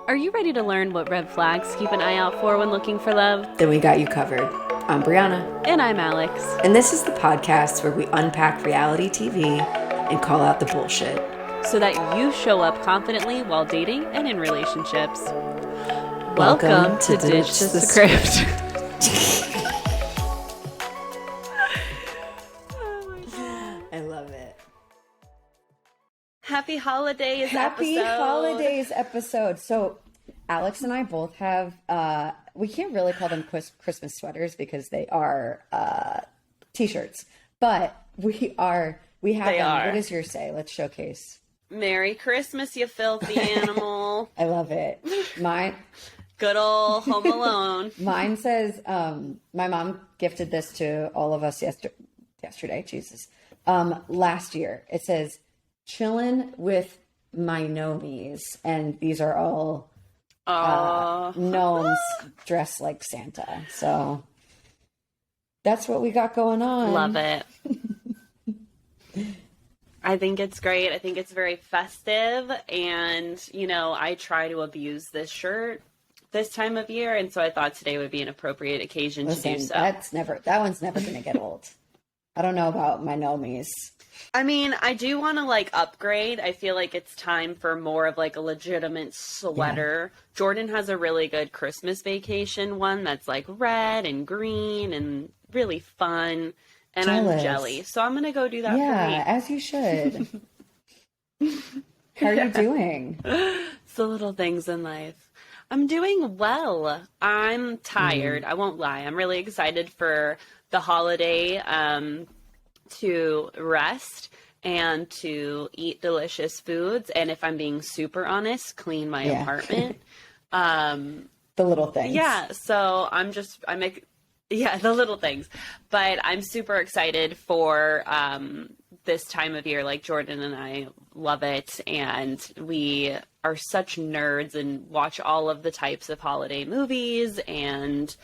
Are you ready to learn what red flags keep an eye out for when looking for love? Then we got you covered. I'm Brianna. And I'm Alex. And this is the podcast where we unpack reality TV and call out the bullshit. So that you show up confidently while dating and in relationships. Welcome to Ditch the Script. I love it. Happy holidays Happy episode. holidays episode. So Alex and I both have, we can't really call them Christmas sweaters because they are t-shirts, but we have They them. are. What does yours say? Let's showcase. Merry Christmas, you filthy animal. I love it. Good old Home Alone. Mine says, my mom gifted this to all of us yesterday, Jesus. Last year. It says, chillin' with my gnomies. And these are all gnomes dressed like Santa. So that's what we got going on. Love it. I think it's great. I think it's very festive. And, I try to abuse this shirt this time of year. And so I thought today would be an appropriate occasion to do so. That one's never going to get old. I don't know about my gnomies. I mean, I do want to upgrade. I feel like it's time for more of a legitimate sweater. Yeah. Jordan has a really good Christmas vacation one that's red and green and really fun. And jealous. I'm jelly. So I'm going to go do that for me. Yeah, as you should. How are you doing? It's the little things in life. I'm doing well. I'm tired. I won't lie. I'm really excited for the holiday to rest and to eat delicious foods. And if I'm being super honest, clean my apartment. The little things. Yeah. So the little things. But I'm super excited for this time of year. Jordan and I love it. And we are such nerds and watch all of the types of holiday movies. And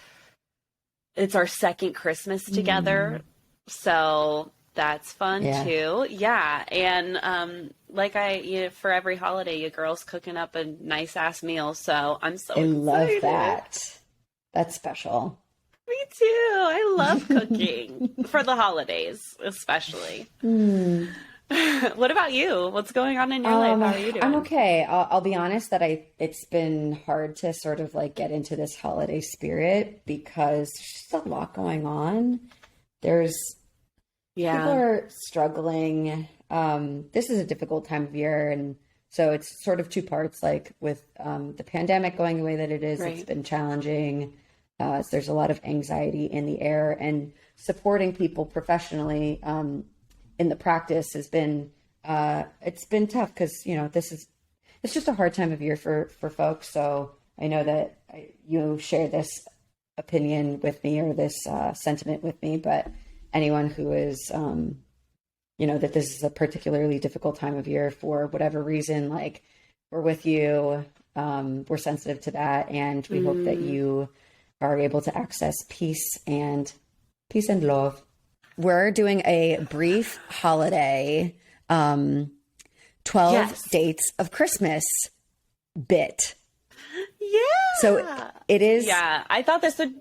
it's our second Christmas together. So that's fun too. Yeah. And for every holiday, you girls cooking up a nice ass meal. So I'm so excited. Love that. That's special. Me too. I love cooking for the holidays, especially. What about you? What's going on in your life? How are you doing? I'm okay. I'll be honest that it's been hard to sort of get into this holiday spirit because there's just a lot going on. People are struggling. This is a difficult time of year. And so it's sort of two parts, with the pandemic going the way that it is, right. It's been challenging. So there's a lot of anxiety in the air, and supporting people professionally in the practice has been, it's been tough because, it's just a hard time of year for folks. So I know that you share this opinion with me or this sentiment with me, but anyone who is, that this is a particularly difficult time of year for whatever reason, we're with you, we're sensitive to that. And we hope that you are able to access peace and love. We're doing a brief holiday, 12 dates of Christmas bit. Yeah. So it is. Yeah. I thought this would,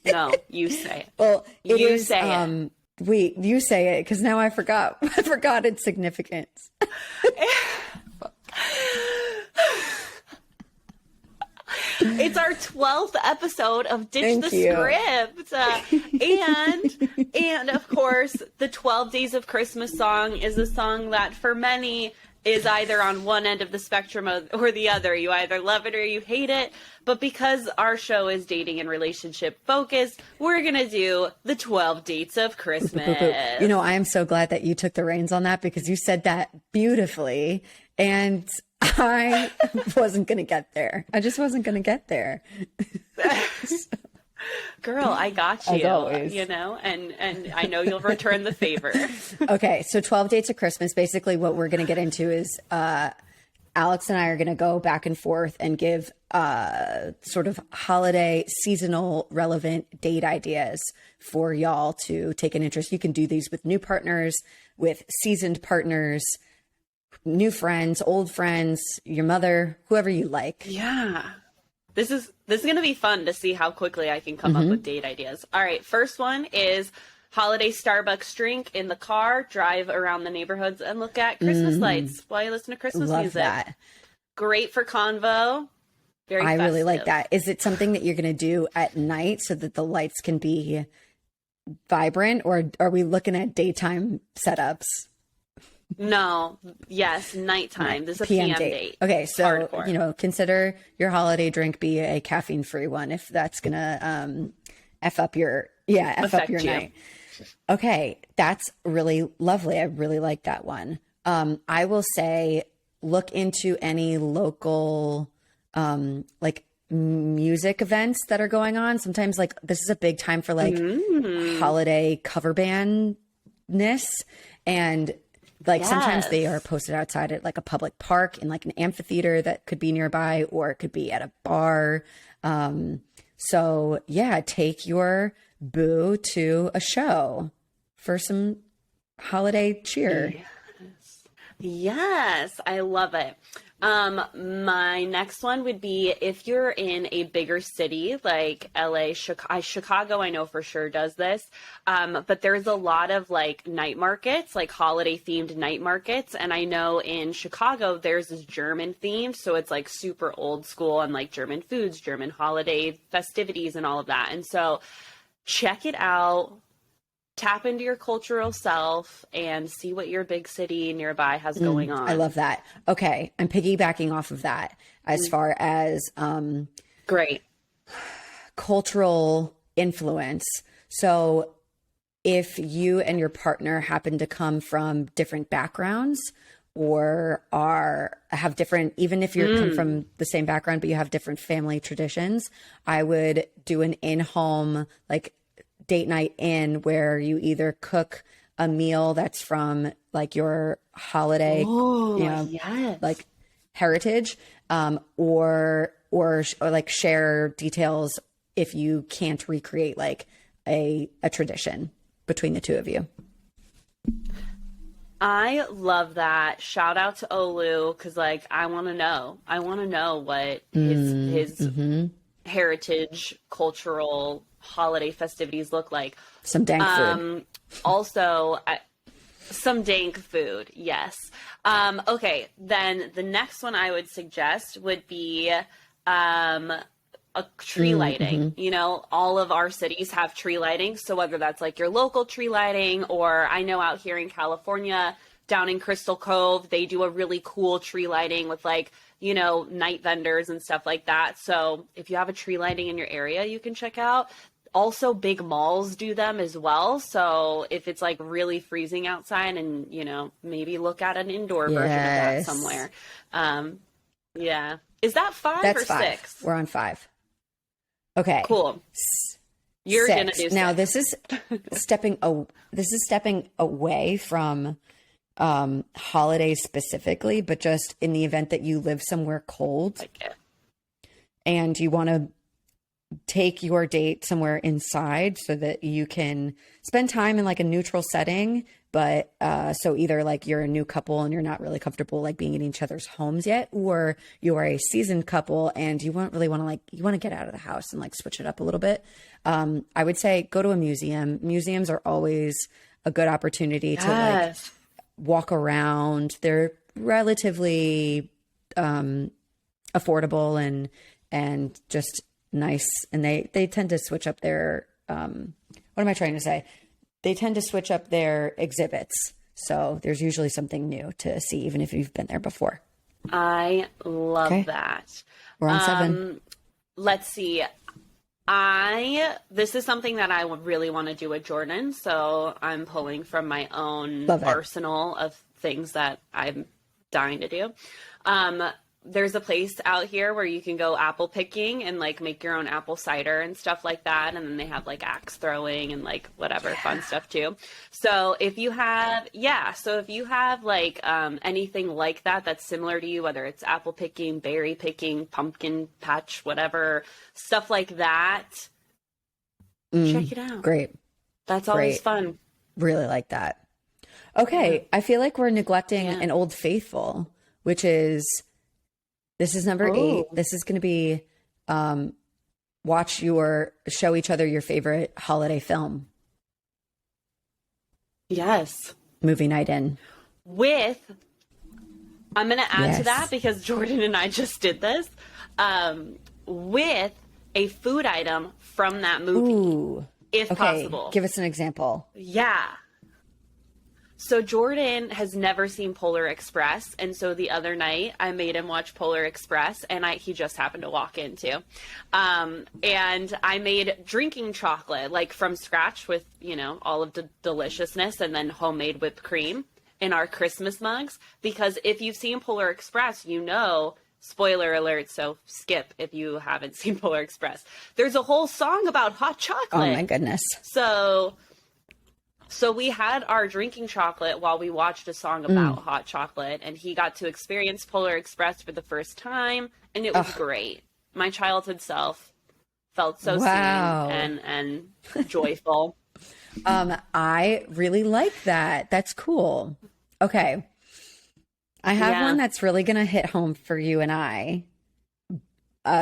No, you say it. Well, you say it. You say it, because now I forgot its significance. It's our 12th episode of Ditch the Script. And of course, the 12 Days of Christmas song is a song that for many is either on one end of the spectrum or the other. You either love it or you hate it. But because our show is dating and relationship focused, we're going to do the 12 Dates of Christmas. I am so glad that you took the reins on that, because you said that beautifully. And I wasn't going to get there. I just wasn't going to get there. Girl, I got you, as always. And I know you'll return the favor. Okay. So 12 Dates of Christmas, basically what we're going to get into is, Alex and I are going to go back and forth and give sort of holiday, seasonal, relevant date ideas for y'all to take an interest. You can do these with new partners, with seasoned partners, new friends, old friends, your mother, whoever you like. Yeah. This is going to be fun to see how quickly I can come up with date ideas. All right, first one is holiday Starbucks drink in the car, drive around the neighborhoods and look at Christmas lights while you listen to Christmas music. Love that. Great for convo. Very festive. Really like that. Is it something that you're going to do at night so that the lights can be vibrant, or are we looking at daytime setups? No. Yes, nighttime. This is a PM date. Okay, so hardcore. Consider your holiday drink be a caffeine-free one if that's gonna f up your night. Okay, that's really lovely. I really like that one. I will say look into any local like music events that are going on. Sometimes like this is a big time for like holiday cover bandness, and like sometimes they are posted outside at like a public park in like an amphitheater that could be nearby, or it could be at a bar. So yeah, take your boo to a show for some holiday cheer. Yes, I love it. My next one would be if you're in a bigger city like LA, Chicago, I know for sure does this. But there's a lot of like night markets, like holiday themed night markets. And I know in Chicago, there's this German themed. So it's like super old school and like German foods, German holiday festivities and all of that. And so check it out. Tap into your cultural self and see what your big city nearby has going on. I love that. Okay. I'm piggybacking off of that as far as great cultural influence. So if you and your partner happen to come from different backgrounds or have different, even if you're come from the same background, but you have different family traditions, I would do an in-home like date night in where you either cook a meal that's from like your holiday, like heritage, or like share details if you can't recreate like a tradition between the two of you. I love that. Shout out to Olu, because like I want to know what his heritage cultural holiday festivities look like. Some dank food. Also, some dank food. Yes. Okay. Then the next one I would suggest would be a tree lighting. You know, all of our cities have tree lighting. So whether that's like your local tree lighting, or I know out here in California, down in Crystal Cove, they do a really cool tree lighting with like, you know, night vendors and stuff like that. So if you have a tree lighting in your area, you can check out. Also, big malls do them as well. So if it's like really freezing outside and, you know, maybe look at an indoor version of that somewhere. Yeah. Is that 5 That's or 5. 6? We're on 5. Okay. Cool. You're going to do 6. Now this is stepping away from holidays specifically, but just in the event that you live somewhere cold and you want to take your date somewhere inside so that you can spend time in like a neutral setting. But so either like you're a new couple and you're not really comfortable like being in each other's homes yet, or you are a seasoned couple and you won't really want to you want to get out of the house and like switch it up a little bit. I would say go to a museum. Museums are always a good opportunity to like walk around. They're relatively affordable and just nice, and they tend to switch up their what am I trying to say? They tend to switch up their exhibits. So there's usually something new to see, even if you've been there before. I love that. We're on 7. Let's see. This is something that I would really want to do with Jordan. So I'm pulling from my own arsenal of things that I'm dying to do. There's a place out here where you can go apple picking and like make your own apple cider and stuff like that. And then they have like axe throwing and like whatever fun stuff too. So if you have, like anything like that, that's similar to you, whether it's apple picking, berry picking, pumpkin patch, whatever, stuff like that, check it out. Great. That's always fun. Really like that. Okay, I feel like we're neglecting an old faithful, which is this is number 8. This is going to be show each other your favorite holiday film. Yes. Movie night in. I'm going to add to that because Jordan and I just did this, with a food item from that movie, if possible. Give us an example. Yeah. So Jordan has never seen Polar Express, and so the other night I made him watch Polar Express, and he just happened to walk in too. And I made drinking chocolate, like from scratch with, all of the deliciousness, and then homemade whipped cream in our Christmas mugs. Because if you've seen Polar Express, spoiler alert, so skip if you haven't seen Polar Express. There's a whole song about hot chocolate. Oh my goodness. So we had our drinking chocolate while we watched a song about hot chocolate, and he got to experience Polar Express for the first time, and it was great. My childhood self felt so seen and joyful. I really like that. That's cool. Okay. I have one that's really going to hit home for you and I.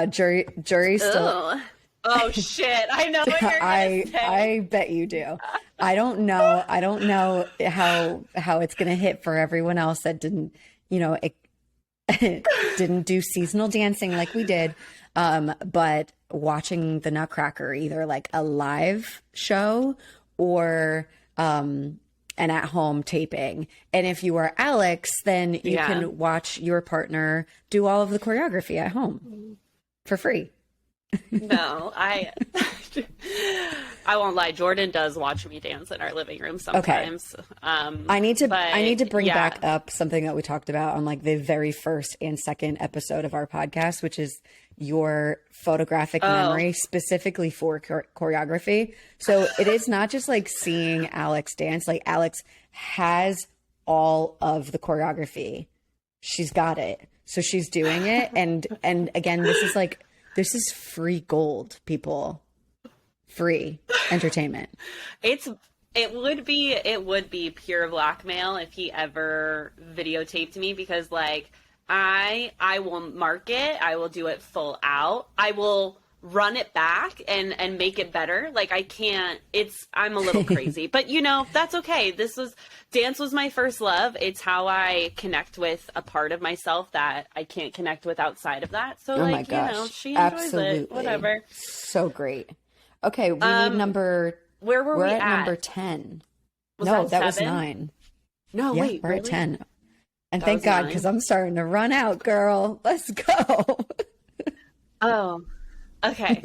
Jury still... Oh shit! I know what you're gonna say. I bet you do. I don't know how it's gonna hit for everyone else that didn't, didn't do seasonal dancing like we did. But watching the Nutcracker, either like a live show or an at-home taping. And if you are Alex, then you can watch your partner do all of the choreography at home for free. No, I won't lie. Jordan does watch me dance in our living room sometimes. Okay. I need to bring back up something that we talked about on like the very first and second episode of our podcast, which is your photographic memory specifically for choreography. So it is not just like seeing Alex dance. Like Alex has all of the choreography. She's got it. So she's doing it. And again, this is free gold, people. Free entertainment. It would be pure blackmail if he ever videotaped me, because like I will mark it, I will do it full out, I will run it back and make it better. Like I'm a little crazy, but that's okay. Dance was my first love. It's how I connect with a part of myself that I can't connect with outside of that. So my gosh. She enjoys Absolutely. it. Whatever. So great. Okay. We need number, where were we at? Number 10. No, that was 9. No, yeah, wait, we're really? at 10. And thank God, because I'm starting to run out, girl. Let's go. Oh, okay.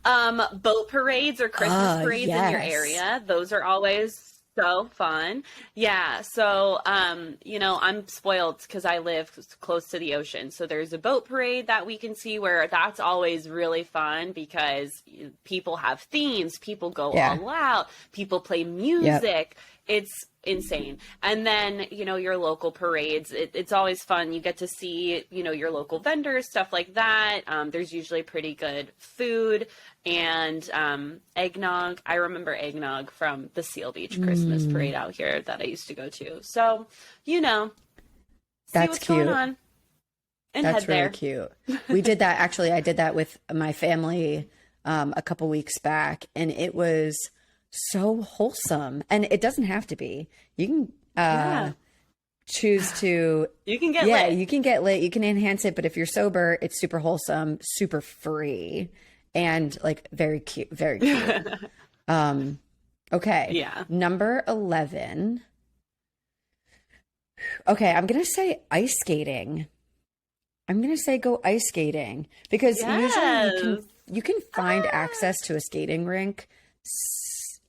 Boat parades or Christmas parades in your area. Those are always so fun. Yeah. So, I'm spoiled because I live close to the ocean. So there's a boat parade that we can see where that's always really fun because people have themes, people go all out, people play music. It's insane. And then, your local parades, it's always fun. You get to see, your local vendors, stuff like that. There's usually pretty good food and eggnog. I remember eggnog from the Seal Beach Christmas parade out here that I used to go to. So, see that's what's cute. going on. And that's really there. cute. We did that. Actually, I did that with my family a couple weeks back, and it was so wholesome. And it doesn't have to be. You can choose to. You can get lit. Yeah, you can get lit. You can enhance it. But if you're sober, it's super wholesome, super free, and like very cute. Very cute. Okay. Yeah. Number 11. Okay, I'm going to say ice skating. I'm going to say go ice skating because usually you can find access to a skating rink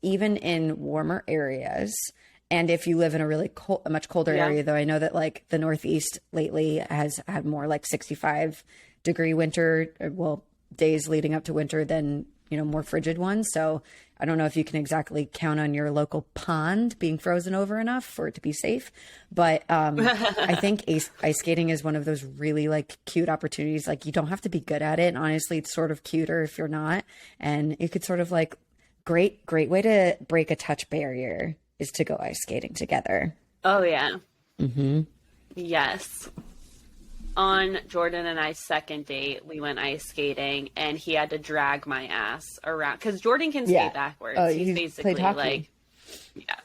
even in warmer areas. And if you live in a really a much colder area, though I know that like the Northeast lately has had more like 65-degree winter, days leading up to winter than, more frigid ones. So I don't know if you can exactly count on your local pond being frozen over enough for it to be safe. But I think ice skating is one of those really like cute opportunities. Like you don't have to be good at it. And honestly, it's sort of cuter if you're not. And you could sort of like great way to break a touch barrier is to go ice skating together. Oh, yeah. Mm-hmm. Yes. On Jordan and I's second date, we went ice skating, and he had to drag my ass around because Jordan can skate backwards. Oh, he's basically like, yeah,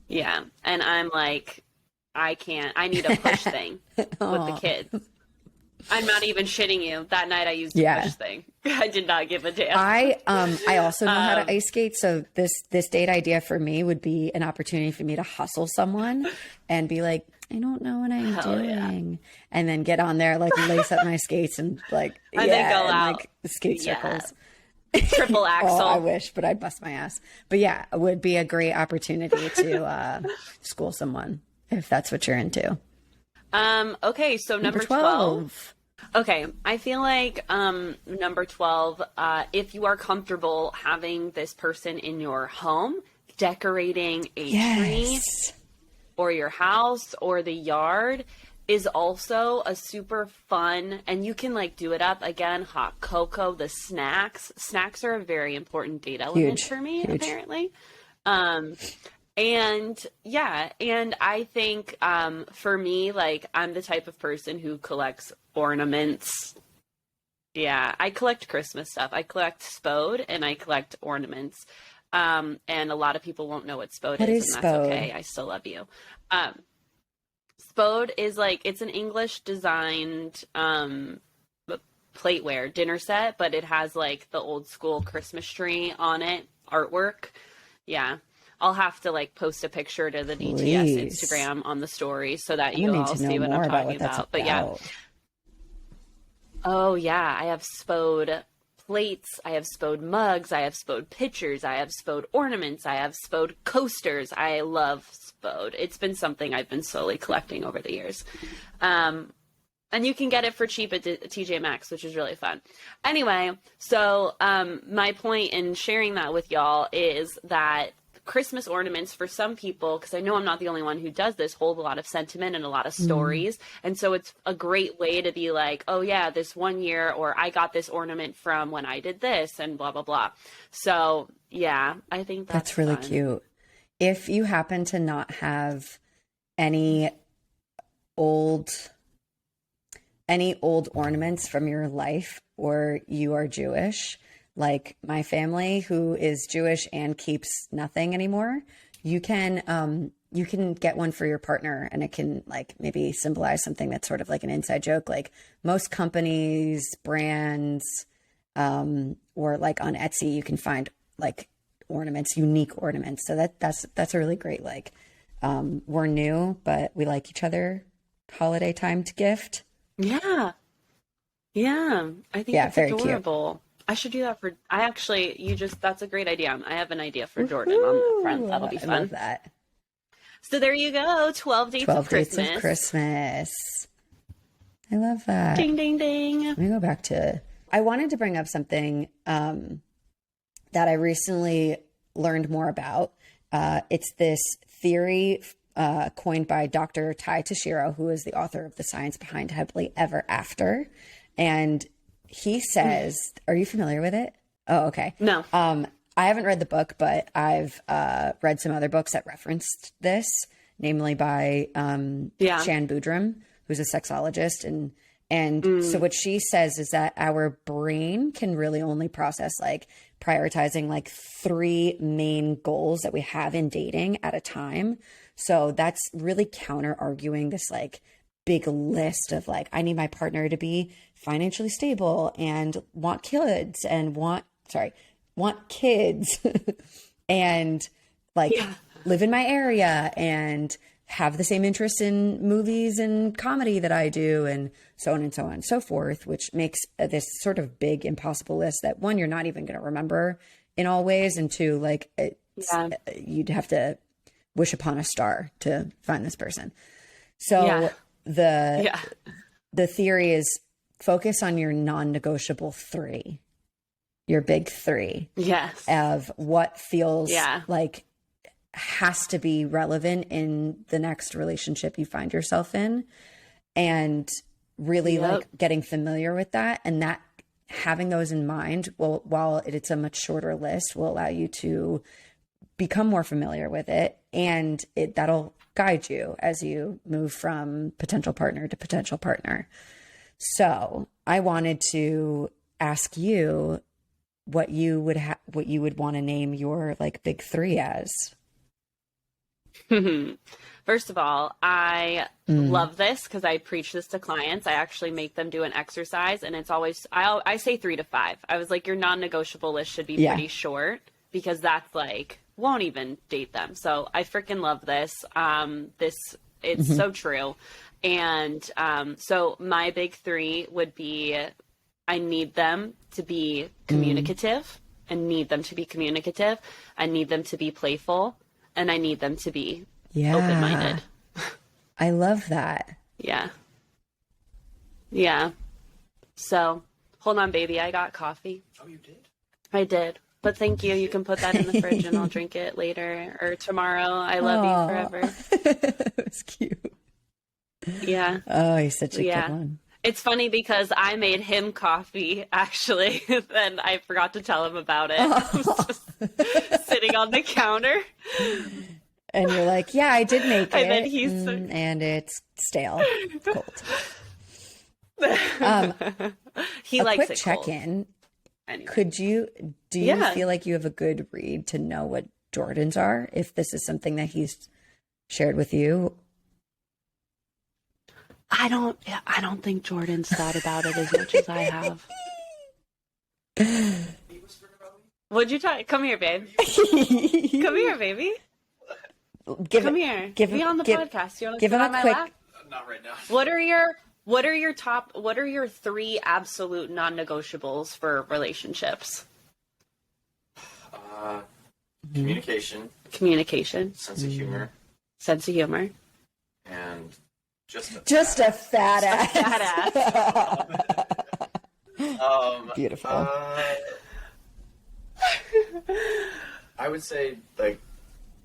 yeah. And I'm like, I can't. I need a push thing with the kids. I'm not even shitting you. That night I used a push thing. I did not give a damn. I also know how to ice skate, so this date idea for me would be an opportunity for me to hustle someone and be like, I don't know what I'm doing. And then get on there, like lace up my skates and like, and then go out. Like skate circles. Triple axel. I wish, but I'd bust my ass. But yeah, it would be a great opportunity to school someone if that's what you're into. Okay, so number 12. Okay, I feel like number 12, if you are comfortable having this person in your home, decorating a tree or your house or the yard is also a super fun, and you can like do it up again. Hot cocoa, the snacks are a very important date element for me, apparently. And yeah, and I think for me, like, I'm the type of person who collects ornaments. Yeah, I collect Christmas stuff. I collect Spode and I collect ornaments. And a lot of people won't know what Spode is, and that's okay. I still love you. Spode is like, it's an English designed plateware dinner set, but it has like the old school Christmas tree on it, artwork. Yeah. I'll have to like post a picture to the DTS Instagram on the story so that you all see what I'm talking about. But yeah. Oh yeah, I have Spode plates, I have Spode mugs, I have Spode pitchers, I have Spode ornaments, I have Spode coasters. I love Spode. It's been something I've been slowly collecting over the years. And you can get it for cheap at TJ Maxx, which is really fun. Anyway, so my point in sharing that with y'all is that Christmas ornaments for some people, because I know I'm not the only one who does this, hold a lot of sentiment and a lot of stories. And so it's a great way to be like, oh yeah, this one year, or I got this ornament from when I did this and blah, blah, blah. So yeah, I think that's really fun. Cute. If you happen to not have any old ornaments from your life, or you are Jewish, like my family who is Jewish and keeps nothing anymore, you can get one for your partner, and it can like maybe symbolize something that's sort of like an inside joke. Like most companies, brands, or like on Etsy, you can find like ornaments, unique ornaments. So that's a really great, like, we're new, but we like each other holiday timed gift. Yeah. Yeah. I think that's very adorable. Cute. I should do that that's a great idea. I have an idea for Jordan on the front. That'll be fun. I love that. So there you go. 12 dates of Christmas. 12 dates of Christmas. I love that. Ding, ding, ding. Let me go back to, I wanted to bring up something that I recently learned more about. It's this theory coined by Dr. Tai Tashiro, who is the author of The Science Behind Happily Ever After. And he says, are you familiar with it? Oh, okay. No. I haven't read the book, but I've read some other books that referenced this, namely by Shan Boodram, who's a sexologist. And so what she says is that our brain can really only process like prioritizing like 3 main goals that we have in dating at a time. So that's really counter arguing this like big list of like, I need my partner to be financially stable and want kids and want kids and like live in my area and have the same interests in movies and comedy that I do, and so on and so on and so forth, which makes this sort of big impossible list that, one, you're not even going to remember in all ways, and 2, like you'd have to wish upon a star to find this person. So the theory is focus on your non-negotiable 3, your big 3 of what feels like has to be relevant in the next relationship you find yourself in, and really like getting familiar with that, and that having those in mind, well, while it's a much shorter list, will allow you to become more familiar with it, and that'll guide you as you move from potential partner to potential partner. So I wanted to ask you what you would want to name your like big three as. First of all, I love this because I preach this to clients. I actually make them do an exercise, and it's always, I say 3 to 5. I was like, your non-negotiable list should be pretty short, because that's like, won't even date them. So I freaking love this. It's so true. And so my big three would be, I need them to be communicative. I need them to be communicative. I need them to be playful. And I need them to be open-minded. I love that. Yeah. Yeah. So, hold on, baby. I got coffee. Oh, you did? I did. But thank you. You can put that in the fridge and I'll drink it later or tomorrow. I love you forever. It was cute. Yeah. Oh, he's such a good one. It's funny because I made him coffee, actually, and I forgot to tell him about it. I was just sitting on the counter. And you're like, yeah, I did make it. And then he's and it's stale. It's cold. He likes it quick check-in. Anyway. Do you feel like you have a good read to know what Jordan's are, if this is something that he's shared with you? I don't think Jordan's thought about it as much as I have. What'd you talk? Come here, babe. Come here, baby. Come here. Be on the podcast. You want to sit on my lap? Not right now. What are your 3 absolute non-negotiables for relationships? Communication. Sense of humor. And just a fat ass. Beautiful. I would say, like,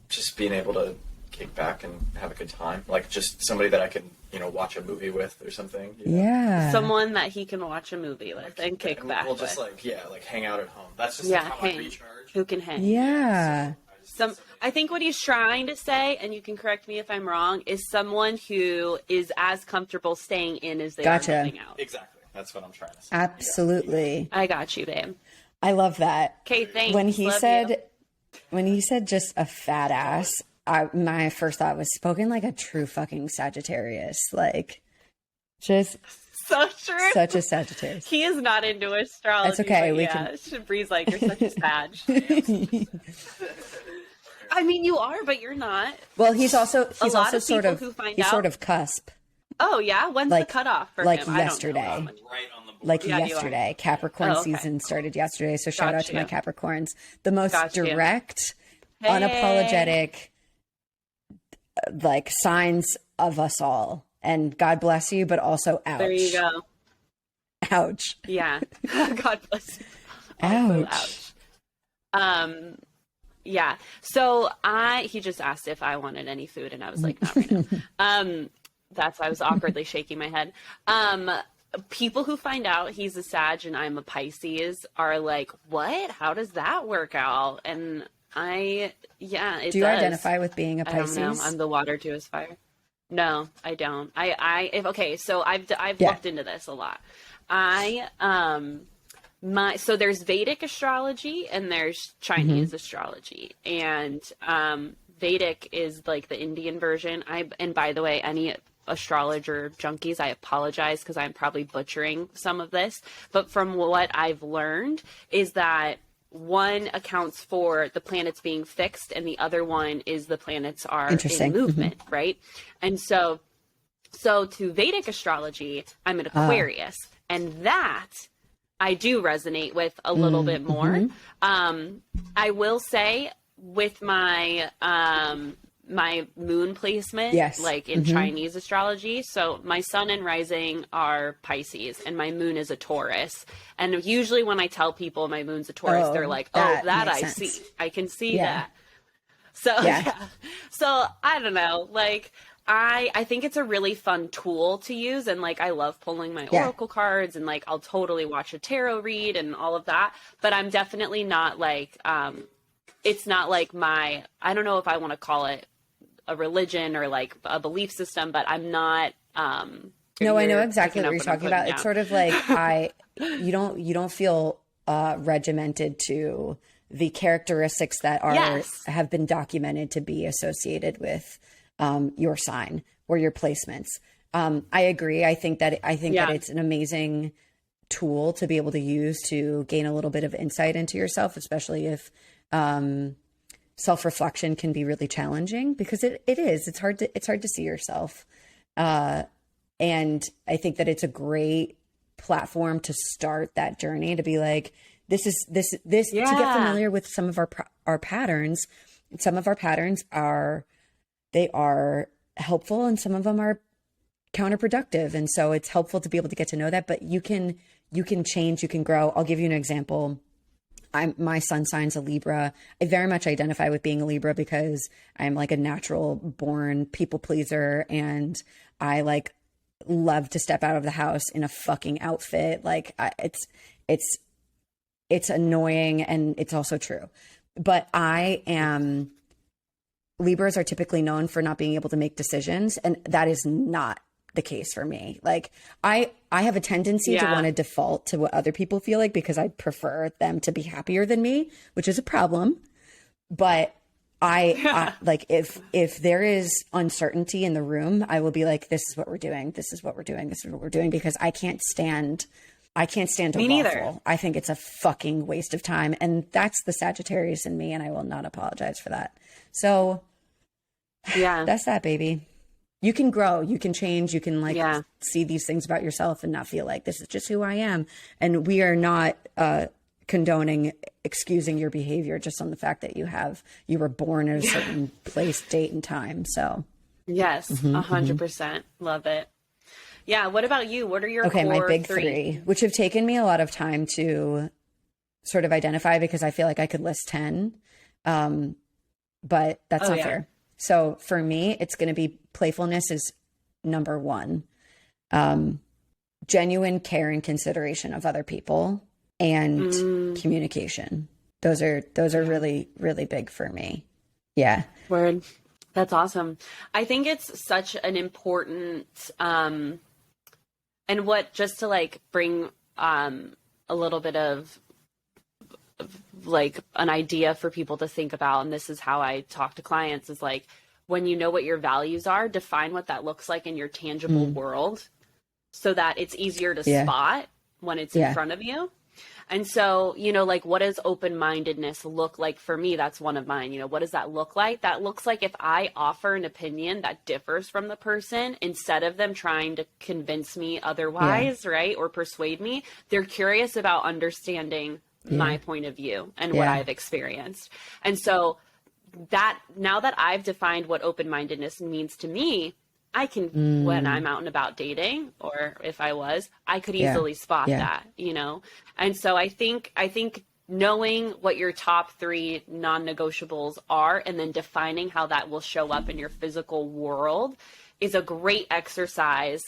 just being able to kick back and have a good time. Like, just somebody that I can, watch a movie with or something. Yeah. Someone that he can watch a movie with and kick back we'll just, with. hang out at home. That's just how I recharge. Who can hang. Yeah. I think what he's trying to say, and you can correct me if I'm wrong, is someone who is as comfortable staying in as they are moving out. Exactly. That's what I'm trying to say. Absolutely. I got you, babe. I love that. Okay, thanks. When he said just a fat ass, my first thought was spoken like a true fucking Sagittarius. Like, just so true. Such a Sagittarius. He is not into astrology. That's okay. Bree's like, you're such a Sag. I mean, you are, but you're not. Well, he's also sort of cusp. Oh yeah, when's the cutoff for him? Yesterday. Right on the board. Like yesterday. Capricorn season started yesterday, so shout out to my Capricorns. The most direct, unapologetic, like, signs of us all. And God bless you, but also ouch. There you go. Ouch. Yeah. God bless you. Ouch. Yeah. So he just asked if I wanted any food, and I was like, not right now. I was awkwardly shaking my head. People who find out he's a Sag and I'm a Pisces are like, what? How does that work out? And it Do you does. identify with being a Pisces? I don't know. I'm the water to his fire. No, I don't. So I've looked into this a lot. So there's Vedic astrology and there's Chinese astrology, and Vedic is like the Indian version. And by the way, any astrologer junkies, I apologize because I'm probably butchering some of this, but from what I've learned is that one accounts for the planets being fixed and the other one is the planets are in movement, right? And so to Vedic astrology, I'm an Aquarius, and that I do resonate with a little bit more. I will say with my my moon placement, like in Chinese astrology. So my sun and rising are Pisces and my moon is a Taurus. And usually when I tell people my moon's a Taurus, they're like, that I see. I can see that. So, So I don't know, like, I think it's a really fun tool to use, and like I love pulling my oracle cards, and like I'll totally watch a tarot read and all of that, but I'm definitely not like it's not like I don't know if I want to call it a religion or like a belief system, but I'm not, no, I know exactly what you're talking about. It's sort of like you don't feel regimented to the characteristics that have been documented to be associated with your sign or your placements. I agree. I think that it's an amazing tool to be able to use to gain a little bit of insight into yourself, especially if self-reflection can be really challenging, because it's hard to see yourself. And I think that it's a great platform to start that journey, to be like, this to get familiar with some of our patterns. Some of our patterns are helpful and some of them are counterproductive. And so it's helpful to be able to get to know that, but you can change, you can grow. I'll give you an example. My sun sign's a Libra. I very much identify with being a Libra because I'm like a natural born people pleaser, and I like love to step out of the house in a fucking outfit. Like it's annoying, and it's also true. But Libras are typically known for not being able to make decisions, and that is not the case for me. Like I have a tendency to want to default to what other people feel like because I prefer them to be happier than me, which is a problem. But I like if there is uncertainty in the room, I will be like, this is what we're doing. This is what we're doing. This is what we're doing, because I can't stand a waffle. I think it's a fucking waste of time. And that's the Sagittarius in me, and I will not apologize for that. So that's that, baby. You can grow, you can change, you can see these things about yourself and not feel like this is just who I am. And we are not condoning excusing your behavior just on the fact that you were born at a certain place, date, and time. So yes, 100%. Love it. Yeah. What about you? What are your my big three, which have taken me a lot of time to sort of identify, because I feel like I could list 10. But that's not fair. So for me, it's going to be playfulness is number one. Genuine care and consideration of other people, and communication. Those are really, really big for me. Yeah. Word. That's awesome. I think it's such an important, and just to like bring a little bit of like an idea for people to think about, and this is how I talk to clients, is like, when you know what your values are, define what that looks like in your tangible world, so that it's easier to spot when it's in front of you. And so, like, what does open-mindedness look like for me? That's one of mine. What does that look like? That looks like if I offer an opinion that differs from the person, instead of them trying to convince me otherwise, right, or persuade me, they're curious about understanding my point of view and what I've experienced. And so that, now that I've defined what open-mindedness means to me, I can, when I'm out and about dating, or if I could easily spot that, And so I think knowing what your top 3 non-negotiables are, and then defining how that will show up in your physical world, is a great exercise,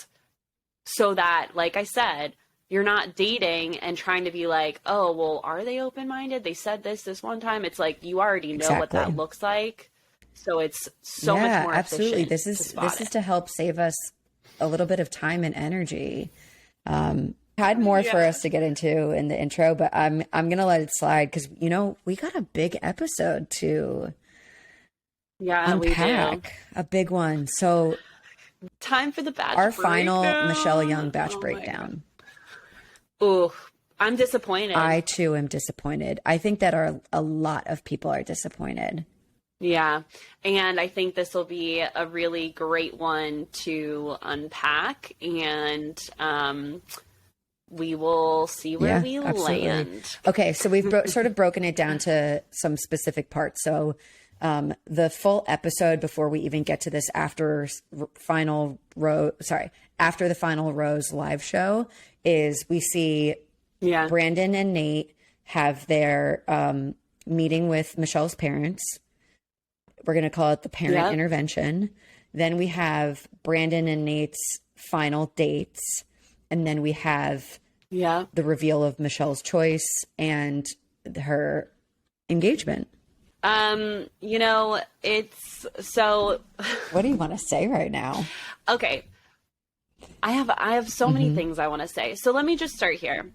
so that, like I said, you're not dating and trying to be like, oh, well, are they open-minded? They said this one time. It's like, you already know what that looks like. So it's so much more absolutely. efficient. This is to help save us a little bit of time and energy. Had more for us to get into in the intro, but I'm gonna let it slide, because we got a big episode to unpack, we do. A big one. So time for the batch. Our breakdown. Final Michelle Young batch breakdown. Ooh, I'm disappointed. I too am disappointed. I think that a lot of people are disappointed. Yeah. And I think this will be a really great one to unpack, and we will see where we land. Okay. So we've sort of broken it down to some specific parts. So the full episode, before we even get to this after the Final Rose live show, is we see Brandon and Nayte have their meeting with Michelle's parents. We're going to call it the parent intervention. Then we have Brandon and Nayte's final dates. And then we have the reveal of Michelle's choice and her engagement. You know, it's so. What do you want to say right now? Okay. I have so many things I want to say. So let me just start here.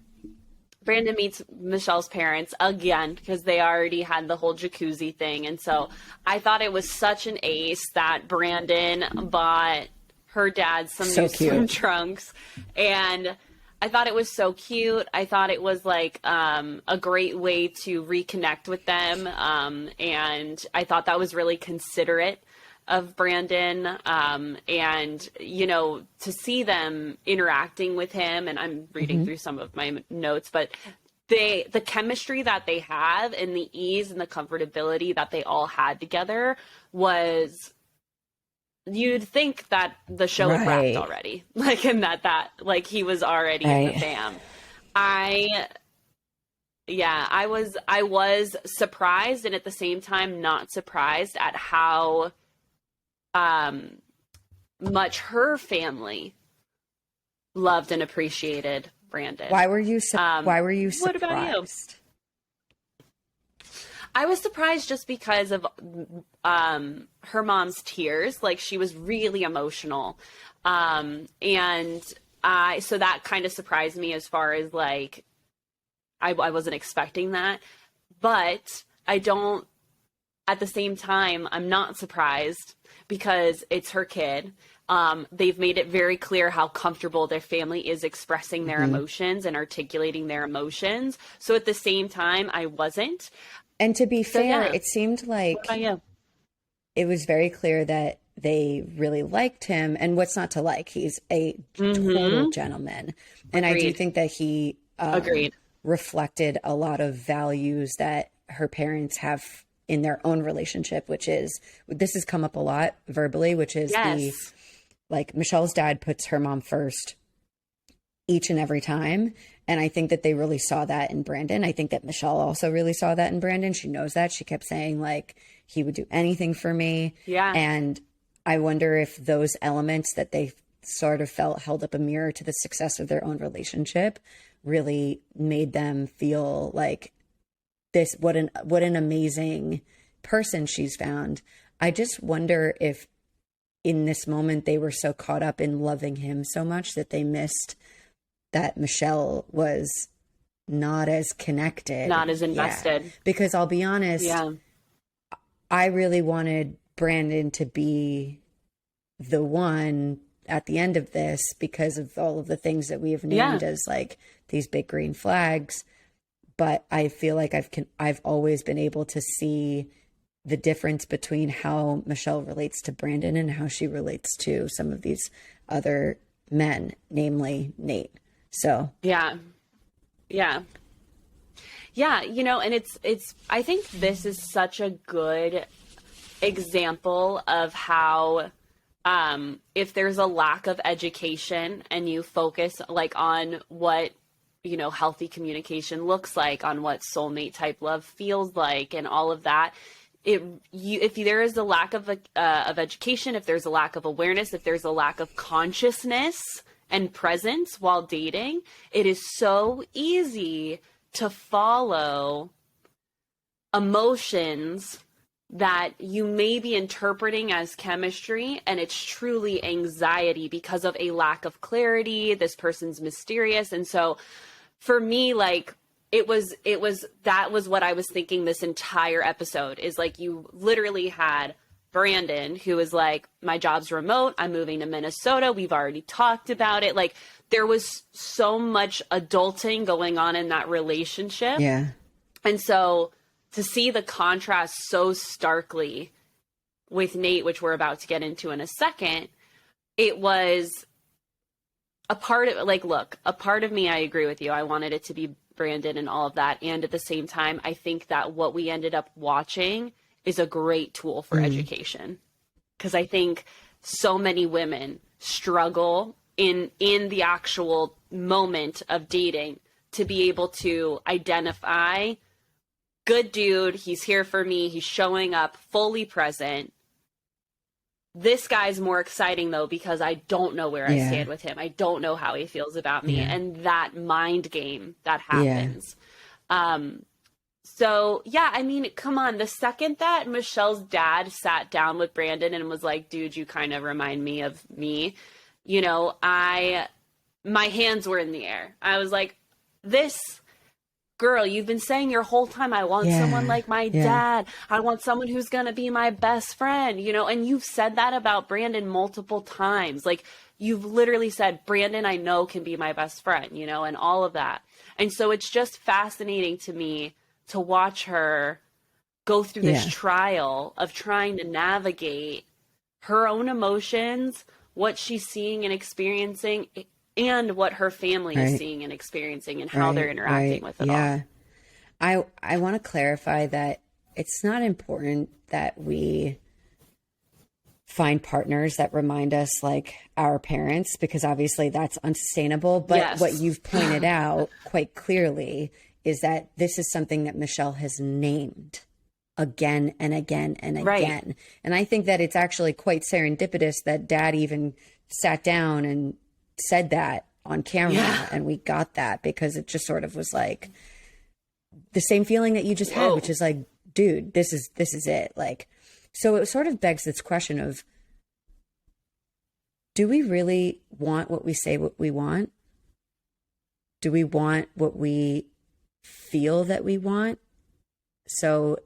Brandon meets Michelle's parents again because they already had the whole jacuzzi thing. And so I thought it was such an ace that Brandon bought her dad some new swim trunks. And I thought it was so cute. I thought it was like a great way to reconnect with them. And I thought that was really considerate of Brandon, and, you know, to see them interacting with him, and I'm reading through some of my notes, but the chemistry that they have and the ease and the comfortability that they all had together was, you'd think that the show had wrapped already, like, and that like he was already in the fam. I was surprised, and at the same time not surprised at how much her family loved and appreciated Brandon. Why were you surprised? What about you? I was surprised just because of her mom's tears. Like, she was really emotional. So that kind of surprised me as far as, like, I wasn't expecting that. But at the same time, I'm not surprised because it's her kid. They've made it very clear how comfortable their family is expressing their emotions and articulating their emotions. So at the same time, I wasn't. And to be fair, it seemed like it was very clear that they really liked him. And what's not to like? He's a total gentleman. And I do think that he reflected a lot of values that her parents have in their own relationship, which is, this has come up a lot verbally, which is like Michelle's dad puts her mom first each and every time. And I think that they really saw that in Brandon. I think that Michelle also really saw that in Brandon. She knows that. She kept saying, like, he would do anything for me. Yeah. And I wonder if those elements that they sort of felt held up a mirror to the success of their own relationship really made them feel like, this, what an amazing person she's found. I just wonder if in this moment they were so caught up in loving him so much that they missed that Michelle was not as connected, not as invested. Yeah. Because I'll be honest, I really wanted Brandon to be the one at the end of this because of all of the things that we have named as like these big green flags. But I feel like I've always been able to see the difference between how Michelle relates to Brandon and how she relates to some of these other men, namely Nate. So yeah. You know, and it's. I think this is such a good example of how, if there's a lack of education and you focus like on what, you know, healthy communication looks like, on what soulmate type love feels like, and all of that. If there is a lack of education, if there's a lack of awareness, if there's a lack of consciousness and presence while dating, it is so easy to follow emotions that you may be interpreting as chemistry, and it's truly anxiety because of a lack of clarity. This person's mysterious. And so for me, like, that was what I was thinking this entire episode is, like, you literally had Brandon, who was like, my job's remote, I'm moving to Minnesota, we've already talked about it. Like, there was so much adulting going on in that relationship. Yeah. And so to see the contrast so starkly with Nate, which we're about to get into in a second, it was a part of, like, look, a part of me, I agree with you. I wanted it to be Brandon and all of that. And at the same time, I think that what we ended up watching is a great tool for education. Because I think so many women struggle in the actual moment of dating to be able to identify, good dude, he's here for me, he's showing up, fully present. This guy's more exciting, though, because I don't know where I stand with him. I don't know how he feels about me. And that mind game that happens. So, yeah, I mean, come on. The second that Michelle's dad sat down with Brandon and was like, dude, you kind of remind me of me, you know, my hands were in the air. I was like, this girl, you've been saying your whole time, I want someone like my dad. I want someone who's going to be my best friend, you know, and you've said that about Brandon multiple times. Like, you've literally said, Brandon, I know can be my best friend, you know, and all of that. And so it's just fascinating to me to watch her go through this trial of trying to navigate her own emotions, what she's seeing and experiencing, and what her family is seeing and experiencing, and how they're interacting with it all. I want to clarify that it's not important that we find partners that remind us like our parents, because obviously that's unsustainable. But what you've pointed out quite clearly is that this is something that Michelle has named again and again and again. And I think that it's actually quite serendipitous that dad even sat down and said that on camera and we got that, because it just sort of was like the same feeling that you just had, which is like, dude, this is it. Like, so it sort of begs this question of, do we really want what we say what we want? Do we want what we feel that we want? So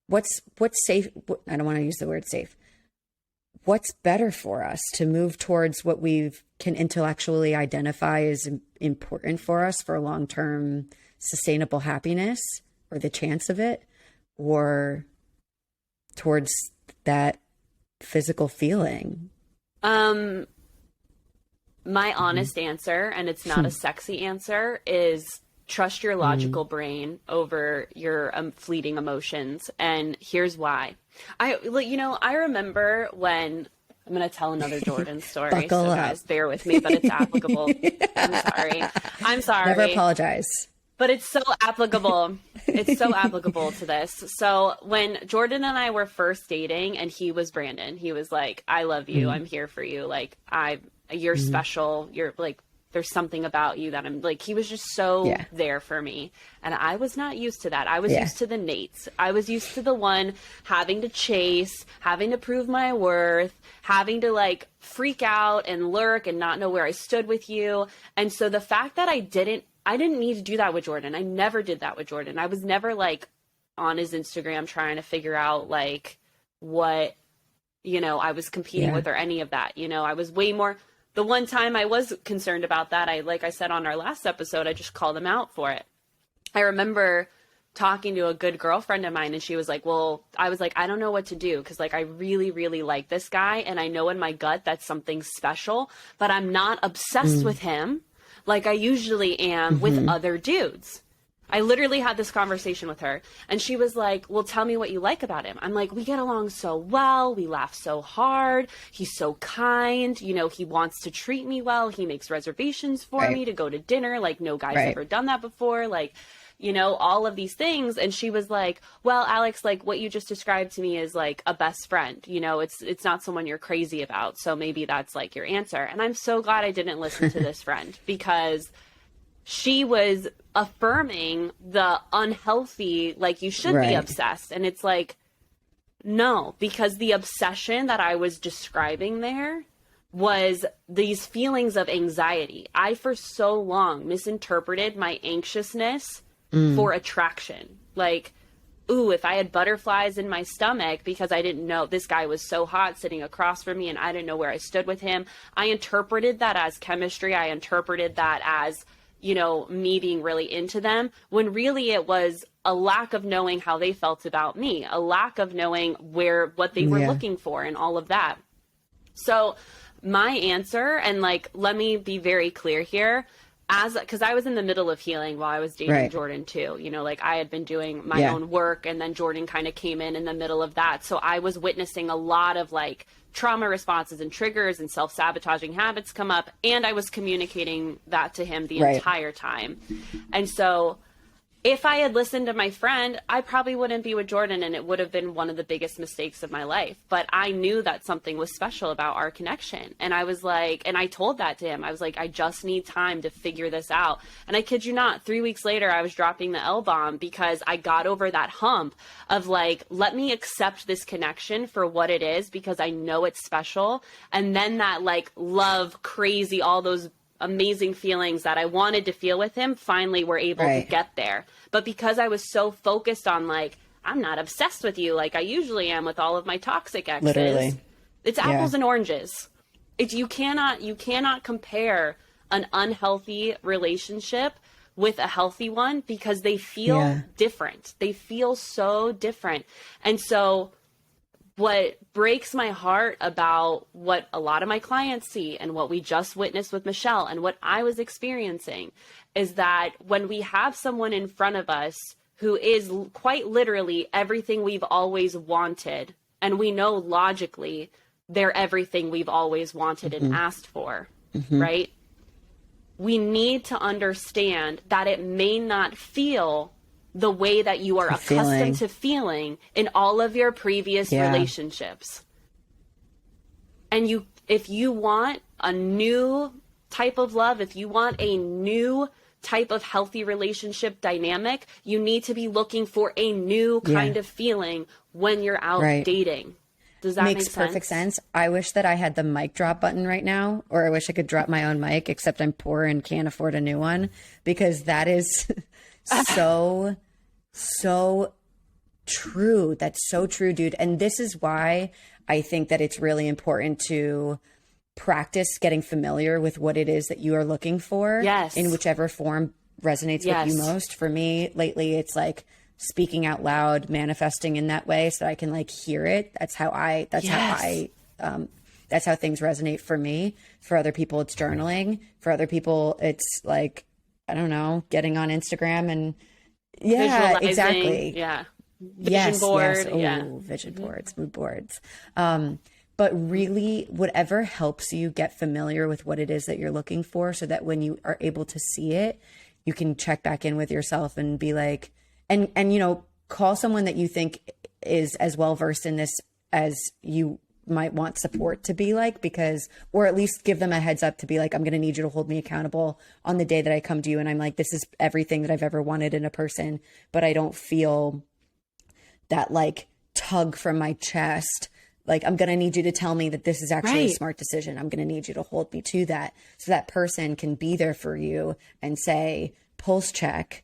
what's safe? I don't want to use the word safe. What's better for us to move towards what we can intellectually identify as important for us for long-term sustainable happiness, or the chance of it, or towards that physical feeling? My honest answer, and it's not a sexy answer, is trust your logical brain over your fleeting emotions. And here's why. I remember when, I'm going to tell another Jordan story. Buckle up. Guys, bear with me, but it's applicable. I'm sorry. Never apologize. But it's so applicable. It's so applicable to this. So when Jordan and I were first dating and he was Brandon, he was like, I love you. I'm here for you. Like, you're special. You're like, there's something about you that I'm like, he was just so there for me. And I was not used to that. I was used to the Nates. I was used to the one having to chase, having to prove my worth, having to like freak out and lurk and not know where I stood with you. And so the fact that I didn't need to do that with Jordan. I never did that with Jordan. I was never like on his Instagram trying to figure out like what, you know, I was competing with or any of that. You know, I was way more, the one time I was concerned about that, like I said on our last episode, I just called him out for it. I remember talking to a good girlfriend of mine and she was like, well, I was like, I don't know what to do. Cause like, I really, really like this guy. And I know in my gut that's something special, but I'm not obsessed with him like I usually am with other dudes. I literally had this conversation with her and she was like, well, tell me what you like about him. I'm like, we get along so well. We laugh so hard. He's so kind. You know, he wants to treat me well. He makes reservations for me to go to dinner. Like no guy's ever done that before. Like, you know, all of these things. And she was like, well, Alex, like what you just described to me is like a best friend. You know, it's not someone you're crazy about. So maybe that's like your answer. And I'm so glad I didn't listen to this friend, because she was affirming the unhealthy, like you should be obsessed. And it's like, no, because the obsession that I was describing there was these feelings of anxiety. I, for so long, misinterpreted my anxiousness for attraction. Like, ooh, if I had butterflies in my stomach because I didn't know this guy was so hot sitting across from me and I didn't know where I stood with him, I interpreted that as chemistry. I interpreted that as, you know, me being really into them, when really it was a lack of knowing how they felt about me, a lack of knowing what they were looking for and all of that. So my answer, and like, let me be very clear here, because I was in the middle of healing while I was dating Jordan too, you know, like I had been doing my own work and then Jordan kind of came in the middle of that. So I was witnessing a lot of like trauma responses and triggers and self-sabotaging habits come up. And I was communicating that to him the entire time. And so if I had listened to my friend, I probably wouldn't be with Jordan, and it would have been one of the biggest mistakes of my life. But I knew that something was special about our connection. And I was like, and I told that to him. I was like, I just need time to figure this out. And I kid you not, 3 weeks later, I was dropping the L-bomb because I got over that hump of like, let me accept this connection for what it is because I know it's special. And then that like love, crazy, all those amazing feelings that I wanted to feel with him finally were able to get there. But because I was so focused on like, I'm not obsessed with you like I usually am with all of my toxic exes. Literally. It's apples and oranges. You cannot compare an unhealthy relationship with a healthy one because they feel different. They feel so different. And so what breaks my heart about what a lot of my clients see and what we just witnessed with Michelle and what I was experiencing is that when we have someone in front of us who is quite literally everything we've always wanted, and we know logically they're everything we've always wanted and asked for, right? We need to understand that it may not feel the way that you are accustomed to feeling in all of your previous relationships. And if you want a new type of love, if you want a new type of healthy relationship dynamic, you need to be looking for a new kind of feeling when you're out dating. Does that make sense? Makes perfect sense. I wish that I had the mic drop button right now, or I wish I could drop my own mic, except I'm poor and can't afford a new one, because that is so true. That's so true, dude. And this is why I think that it's really important to practice getting familiar with what it is that you are looking for in whichever form resonates with you most. For me lately, it's like speaking out loud, manifesting in that way so I can like hear it. That's how things resonate for me. For other people, it's journaling. For other people, it's like, I don't know, getting on Instagram and exactly. Vision board. Vision boards, mood boards. But really, whatever helps you get familiar with what it is that you're looking for, so that when you are able to see it, you can check back in with yourself and be like, and you know, call someone that you think is as well versed in this as you might want support to be like, because, or at least give them a heads up to be like, I'm going to need you to hold me accountable on the day that I come to you and I'm like, this is everything that I've ever wanted in a person, but I don't feel that like tug from my chest. Like, I'm going to need you to tell me that this is actually a smart decision. I'm going to need you to hold me to that, so that person can be there for you and say, pulse check,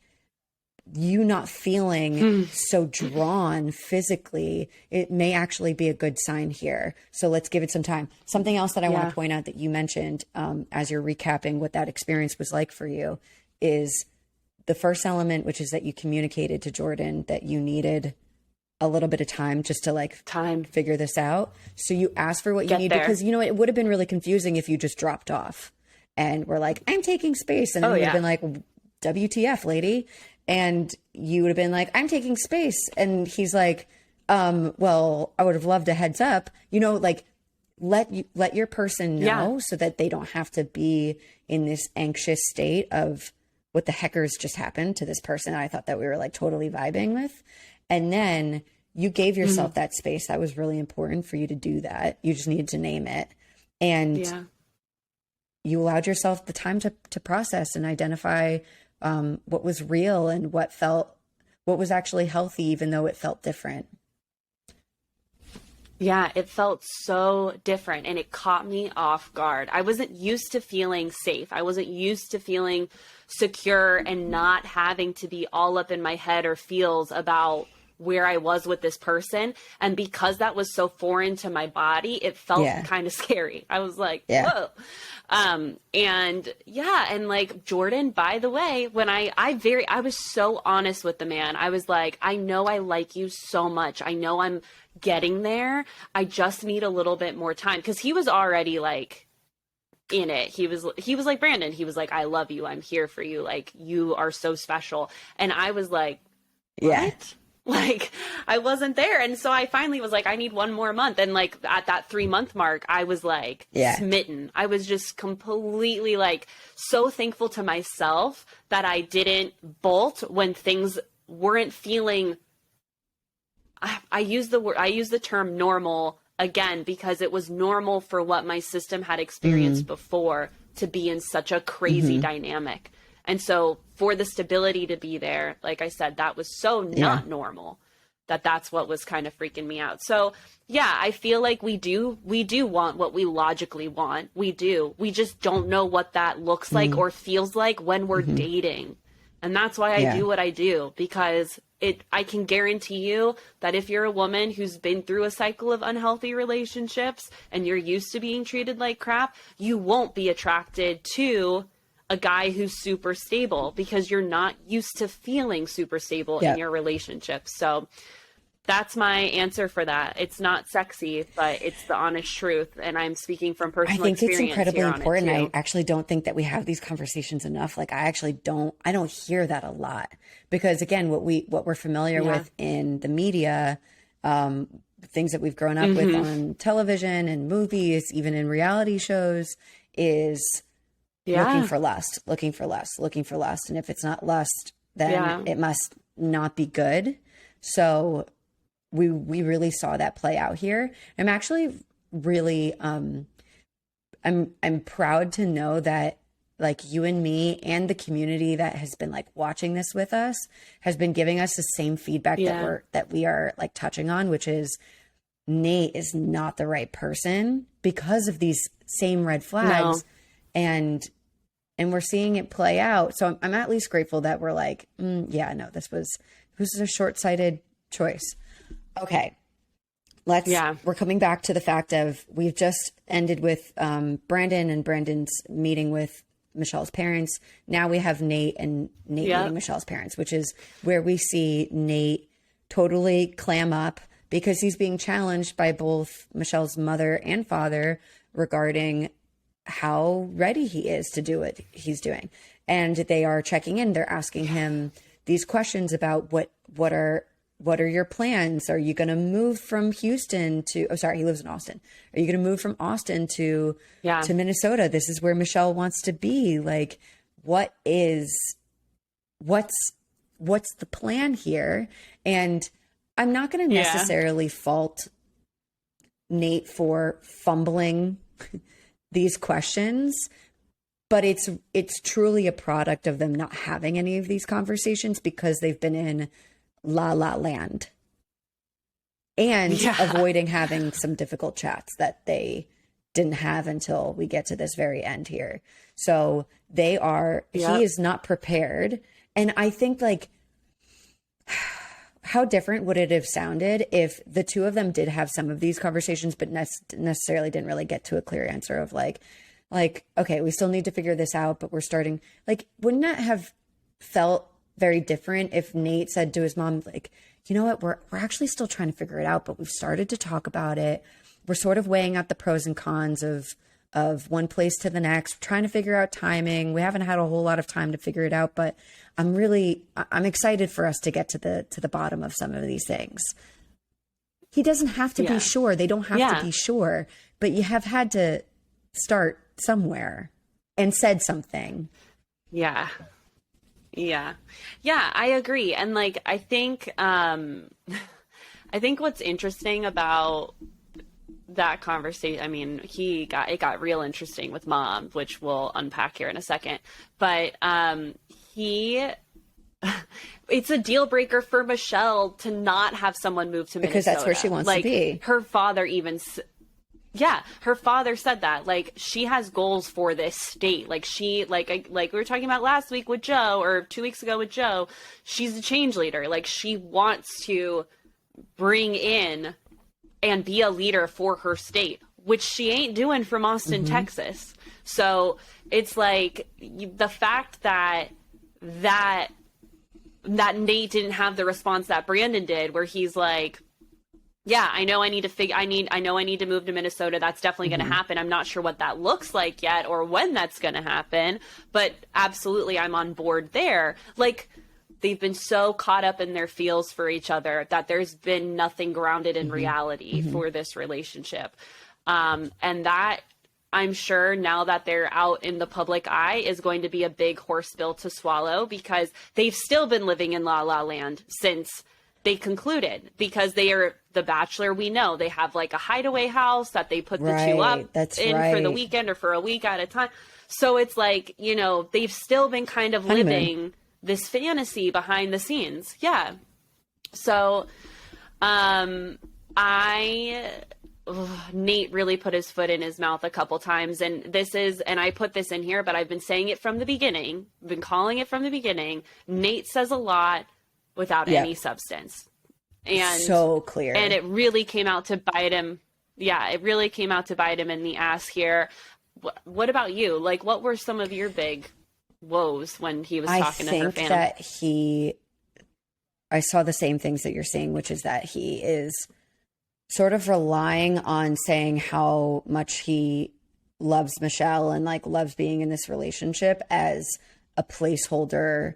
you not feeling so drawn physically, it may actually be a good sign here. So let's give it some time. Something else that I want to point out that you mentioned as you're recapping what that experience was like for you is the first element, which is that you communicated to Jordan that you needed a little bit of time just to like figure this out. So you asked for what you need, because you know, it would have been really confusing if you just dropped off and were like, I'm taking space. And then you would have been like, WTF, lady. And you would have been like, I'm taking space. And he's like, well, I would have loved a heads up, you know, like let your person know so that they don't have to be in this anxious state of what the heckers just happened to this person I thought that we were like totally vibing with. And then you gave yourself that space. That was really important for you to do that. You just needed to name it. And you allowed yourself the time to process and identify what was real and what was actually healthy, even though it felt different. Yeah, it felt so different and it caught me off guard. I wasn't used to feeling safe. I wasn't used to feeling secure and not having to be all up in my head or feels about where I was with this person. And because that was so foreign to my body, it felt kind of scary. I was like, whoa. And like Jordan, by the way, when I was so honest with the man. I was like, I know I like you so much. I know I'm getting there. I just need a little bit more time. Cause he was already like in it. He was like, Brandon, he was like, I love you. I'm here for you. Like, you are so special. And I was like, what? Like, I wasn't there. And so I finally was like, I need one more month. And like at that 3-month mark, I was like smitten. I was just completely like so thankful to myself that I didn't bolt when things weren't feeling, I use the term normal again, because it was normal for what my system had experienced before to be in such a crazy dynamic. And so for the stability to be there, like I said, that was so not normal that's what was kind of freaking me out. So yeah, I feel like we do want what we logically want. We do. We just don't know what that looks like or feels like when we're dating. And that's why I do what I do, because I can guarantee you that if you're a woman who's been through a cycle of unhealthy relationships and you're used to being treated like crap, you won't be attracted to a guy who's super stable, because you're not used to feeling super stable in your relationship. So that's my answer for that. It's not sexy, but it's the honest truth. And I'm speaking from personal experience. I think it's incredibly important. I actually don't think that we have these conversations enough. Like I don't hear that a lot, because again, what we're familiar with in the media, things that we've grown up with on television and movies, even in reality shows, is looking for lust. And if it's not lust, then it must not be good. So we really saw that play out here. I'm actually really, I'm proud to know that like you and me and the community that has been like watching this with us has been giving us the same feedback that we are like touching on, which is Nate is not the right person because of these same red flags. And we're seeing it play out. So I'm at least grateful that we're like, this was a short-sighted choice. Okay. We're coming back to the fact of, we've just ended with Brandon and Brandon's meeting with Michelle's parents. Now we have Nate and Nate meeting Michelle's parents, which is where we see Nate totally clam up because he's being challenged by both Michelle's mother and father regarding how ready he is to do what he's doing. And they are checking in. They're asking him these questions about what are your plans? Are you going to move from Houston to, he lives in Austin. Are you going to move from Austin to Minnesota? This is where Michelle wants to be. Like, what's the plan here? And I'm not going to necessarily fault Nate for fumbling these questions, but it's truly a product of them not having any of these conversations because they've been in La La Land and avoiding having some difficult chats that they didn't have until we get to this very end here. So he is not prepared. And I think like, how different would it have sounded if the two of them did have some of these conversations, but necessarily didn't really get to a clear answer of like, okay, we still need to figure this out, but we're starting, like, wouldn't that have felt very different if Nate said to his mom, like, you know what, we're actually still trying to figure it out, but we've started to talk about it. We're sort of weighing out the pros and cons of one place to the next. We're trying to figure out timing. We haven't had a whole lot of time to figure it out, but I'm excited for us to get to the bottom of some of these things. He doesn't have to be sure. They don't have to be sure, but you have had to start somewhere and said something. Yeah, I agree. And like, I think what's interesting about that conversation, I mean, it got real interesting with Mom, which we'll unpack here in a second, but it's a deal breaker for Michelle to not have someone move to Minnesota. Because that's where she wants to be. Her father her father said that, like, she has goals for this state. Like, like we were talking about last week with Joe, or 2 weeks ago with Joe, she's a change leader. Like, she wants to bring in and be a leader for her state, which she ain't doing from Austin, Texas. So it's like the fact that Nate didn't have the response that Brandon did, where he's like, yeah, I know I need to move to Minnesota. That's definitely going to happen. I'm not sure what that looks like yet or when that's going to happen, but absolutely I'm on board there. Like, they've been so caught up in their feels for each other that there's been nothing grounded in reality for this relationship. And that, I'm sure now that they're out in the public eye, is going to be a big horse pill to swallow, because they've still been living in La La Land since they concluded, because they are the Bachelor. We know they have like a hideaway house that they put the two up in for the weekend or for a week at a time. So it's like, you know, they've still been kind of living this fantasy behind the scenes. Yeah. So, Nate really put his foot in his mouth a couple times. And I put this in here, but I've been saying it from the beginning, been calling it from the beginning. Nate says a lot without any substance. And so clear. And it really came out to bite him. Yeah, it really came out to bite him in the ass here. What about you? Like, what were some of your big woes when he was talking to her family? I think that I saw the same things that you're saying, which is that he is sort of relying on saying how much he loves Michelle and like loves being in this relationship as a placeholder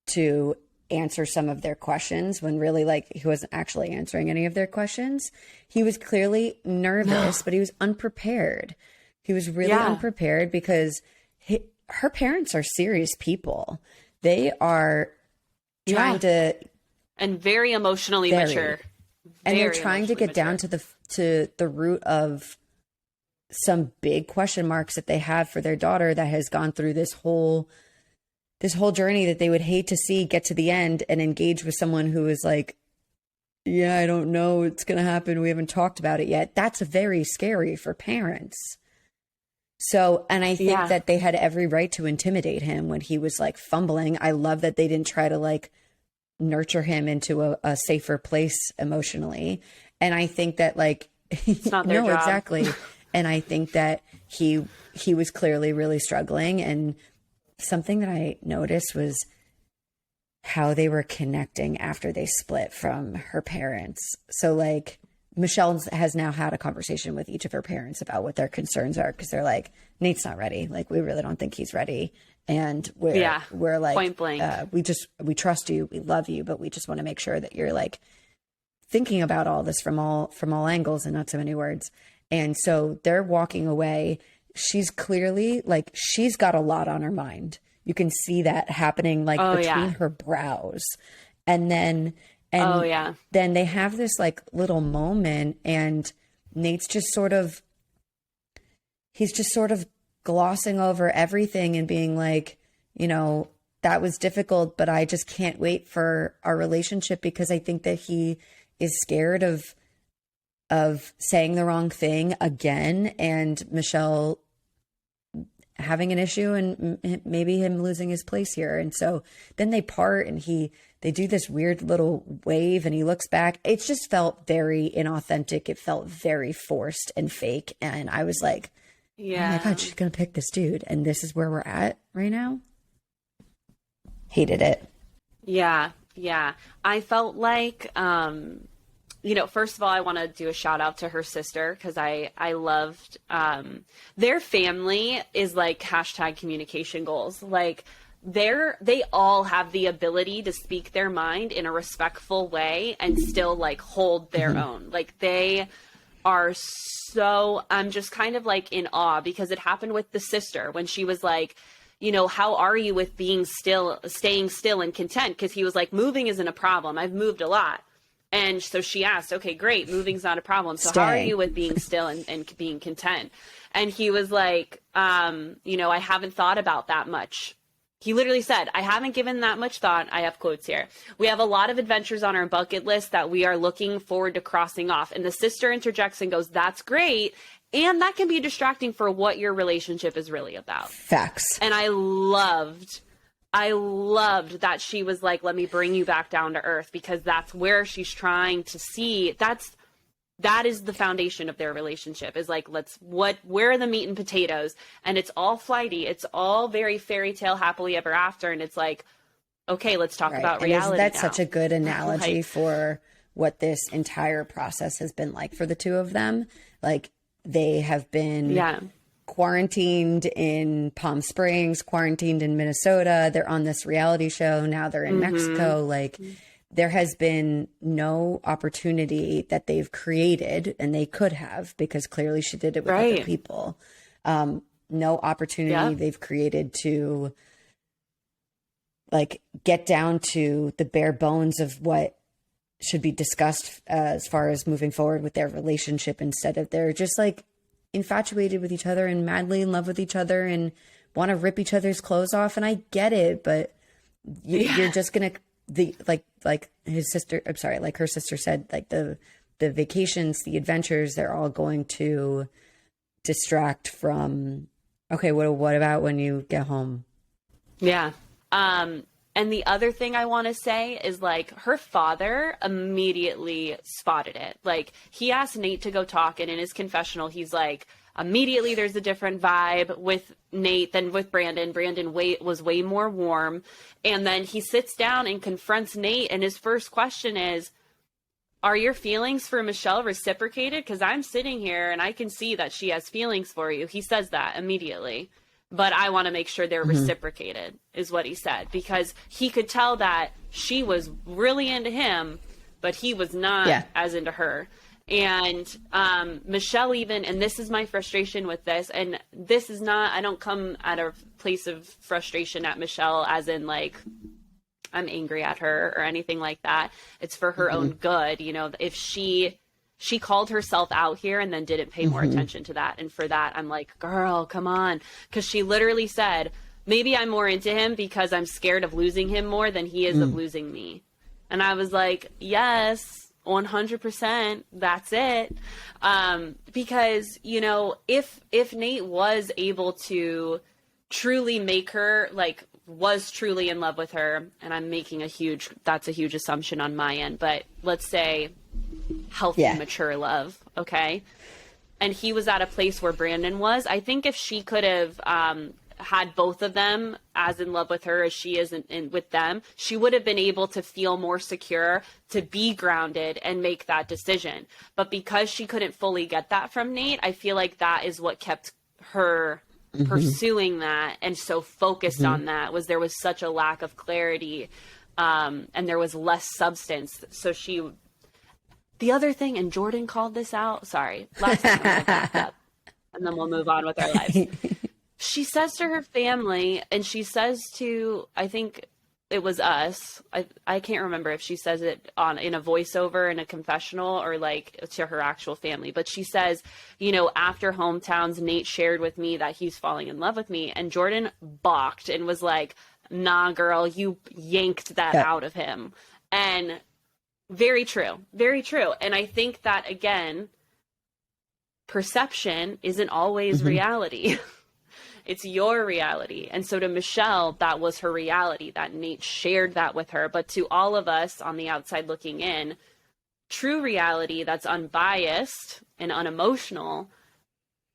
to answer some of their questions, when really like he wasn't actually answering any of their questions. He was clearly nervous, but he was unprepared. He was really unprepared because her parents are serious people. They are trying to, and very emotionally mature. And they're trying to get down to the root of some big question marks that they have for their daughter that has gone through this whole journey that they would hate to see get to the end and engage with someone who is like, yeah, I don't know what's going to happen. We haven't talked about it yet. That's very scary for parents. So, and I think that they had every right to intimidate him when he was like fumbling. I love that they didn't try to like nurture him into a safer place emotionally. And I think that like, it's not their job. Exactly. And I think that he was clearly really struggling. And something that I noticed was how they were connecting after they split from her parents. So like, Michelle has now had a conversation with each of her parents about what their concerns are, because they're like, Nate's not ready. Like, we really don't think he's ready. And we're like, point blank. We trust you. We love you, but we just want to make sure that you're like thinking about all this from all angles and not so many words. And so they're walking away. She's clearly like, she's got a lot on her mind. You can see that happening like between her brows. And then then they have this like little moment, and Nate's just sort of glossing over everything and being like, you know, that was difficult, but I just can't wait for our relationship, because I think that he is scared of saying the wrong thing again, and Michelle having an issue and maybe him losing his place here. And so then they part, and they do this weird little wave, and he looks back. It just felt very inauthentic. It felt very forced and fake. And I was like, oh my God, she's going to pick this dude. And this is where we're at right now. Hated it. Yeah. Yeah. I felt like, you know, first of all, I want to do a shout out to her sister, because I loved, their family is like hashtag communication goals. Like they all have the ability to speak their mind in a respectful way and still like hold their own. Like they are so, I'm just kind of like in awe, because it happened with the sister when she was like, you know, how are you with staying still and content? Because he was like, moving isn't a problem. I've moved a lot. And so she asked, okay, great, moving's not a problem. So how are you with being still and being content? And he was like, you know, I haven't thought about that much. He literally said, I haven't given that much thought. I have quotes here. We have a lot of adventures on our bucket list that we are looking forward to crossing off. And the sister interjects and goes, that's great. And that can be distracting for what your relationship is really about. Facts. And I loved that she was like, let me bring you back down to earth, because that's where she's trying to see. That is the foundation of their relationship, is like, where are the meat and potatoes? And it's all flighty. It's all very fairy tale happily ever after. And it's like, okay, let's talk about reality. That's such a good analogy for what this entire process has been like for the two of them. Like they have been quarantined in Palm Springs, quarantined in Minnesota. They're on this reality show. Now they're in Mexico. Like, there has been no opportunity that they've created, and they could have, because clearly she did it with other people. No opportunity they've created to like get down to the bare bones of what should be discussed as far as moving forward with their relationship. Instead of, they're just like infatuated with each other and madly in love with each other and want to rip each other's clothes off. And I get it, but you're just gonna like his sister, I'm sorry, like her sister said, like the vacations, the adventures, they're all going to distract from, okay, what about when you get home? Yeah. And the other thing I want to say is, like, her father immediately spotted it. Like, he asked Nayte to go talk, and in his confessional, he's like, immediately there's a different vibe with Nayte than with Brandon. Brandon was way more warm. And then he sits down and confronts Nayte, and his first question is, are your feelings for Michelle reciprocated? Because I'm sitting here and I can see that she has feelings for you. He says that immediately. But I want to make sure they're reciprocated, is what he said. Because he could tell that she was really into him, but he was not as into her. And Michelle even, and this is my frustration with this, and this is not, I don't come at a place of frustration at Michelle as in, like, I'm angry at her or anything like that. It's for her own good. You know, if she called herself out here and then didn't pay more attention to that. And for that, I'm like, girl, come on. Because she literally said, maybe I'm more into him because I'm scared of losing him more than he is of losing me. And I was like, yes, 100%. That's it. Because, you know, if Nayte was able to truly make her, like, was truly in love with her, and I'm making that's a huge assumption on my end, but let's say healthy, mature love, okay? And he was at a place where Brandon was. I think if she could have had both of them as in love with her as she is with them, she would have been able to feel more secure, to be grounded and make that decision. But because she couldn't fully get that from Nayte, I feel like that is what kept her pursuing that and so focused on that, was there was such a lack of clarity and there was less substance. So the other thing, and Jordan called this out, sorry, last time I'm gonna back up and then we'll move on with our lives. She says to her family, and she says to, I think it was us, I can't remember if she says it in a voiceover in a confessional or like to her actual family, but she says, you know, after hometowns, Nayte shared with me that he's falling in love with me, and Jordan balked and was like, nah, girl, you yanked that out of him. And very true, very true. And I think that, again, perception isn't always reality. It's your reality. And so to Michelle, that was her reality, that Nayte shared that with her. But to all of us on the outside looking in, true reality that's unbiased and unemotional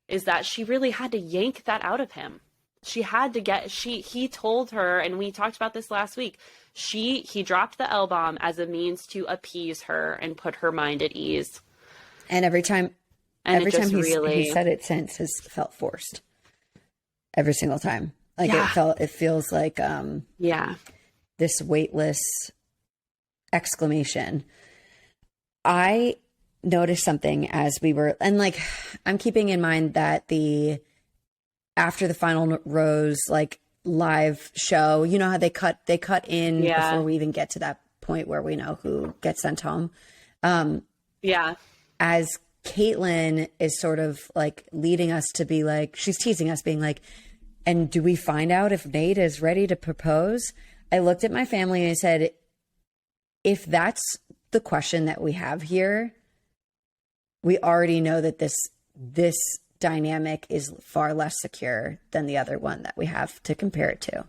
is that she really had to yank that out of him. She had to he told her, and we talked about this last week, he dropped the L-bomb as a means to appease her and put her mind at ease. And every time he said it since has felt forced. Every single time. Like it feels like this weightless exclamation. I noticed something as we were, and like, I'm keeping in mind that after the final rose, like, live show, you know how they cut in before we even get to that point where we know who gets sent home. As Caitlyn is sort of like leading us to be like, she's teasing us, being like, and do we find out if Nayte is ready to propose? I looked at my family and I said, if that's the question that we have here, we already know that this dynamic is far less secure than the other one that we have to compare it to.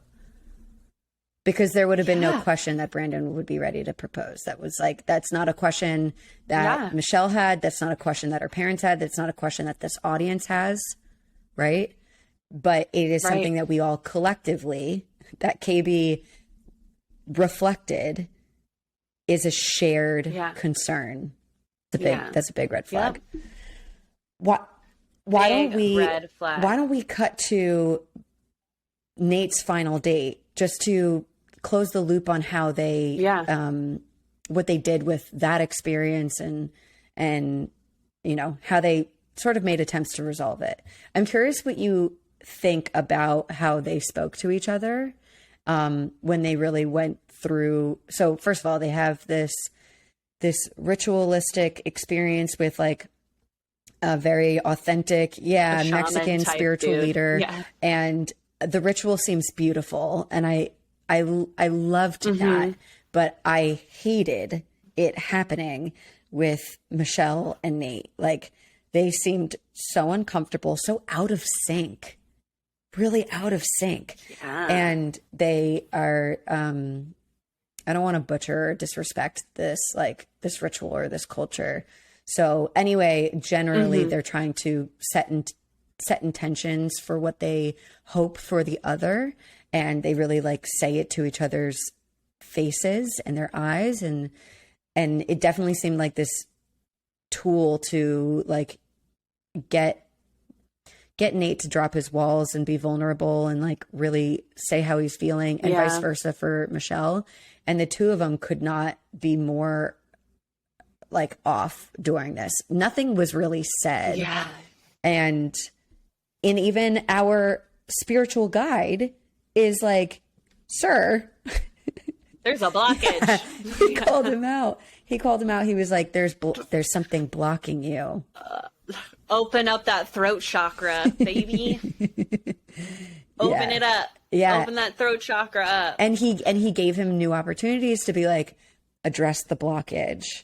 Because there would have been no question that Brandon would be ready to propose. That was like, that's not a question that Michelle had. That's not a question that her parents had. That's not a question that this audience has. Right. But it is something that we all collectively, that KB reflected, is a shared concern. That's a big red flag. What why red flag. why don't we cut to Nayte's final date just to close the loop on how they, what they did with that experience and, you know, how they sort of made attempts to resolve it. I'm curious what you think about how they spoke to each other when they really went through. So first of all, they have this ritualistic experience with like a very authentic, Mexican spiritual leader. Yeah. And the ritual seems beautiful. And I loved that, but I hated it happening with Michelle and Nayte. Like, they seemed so uncomfortable, so out of sync, really out of sync. Yeah. And they are, I don't want to butcher or disrespect this ritual or this culture. So anyway, generally they're trying to set intentions for what they hope for the other. And they really like say it to each other's faces and their eyes. And it definitely seemed like this tool to like get Nayte to drop his walls and be vulnerable and like really say how he's feeling, and vice versa for Michelle. And the two of them could not be more like off during this. Nothing was really said. Yeah. And even our spiritual guide is like, sir, there's a blockage. He called him out. He was like, there's something blocking you. Open up that throat chakra, baby. Open it up. Yeah. Open that throat chakra up. And he gave him new opportunities to be like, address the blockage.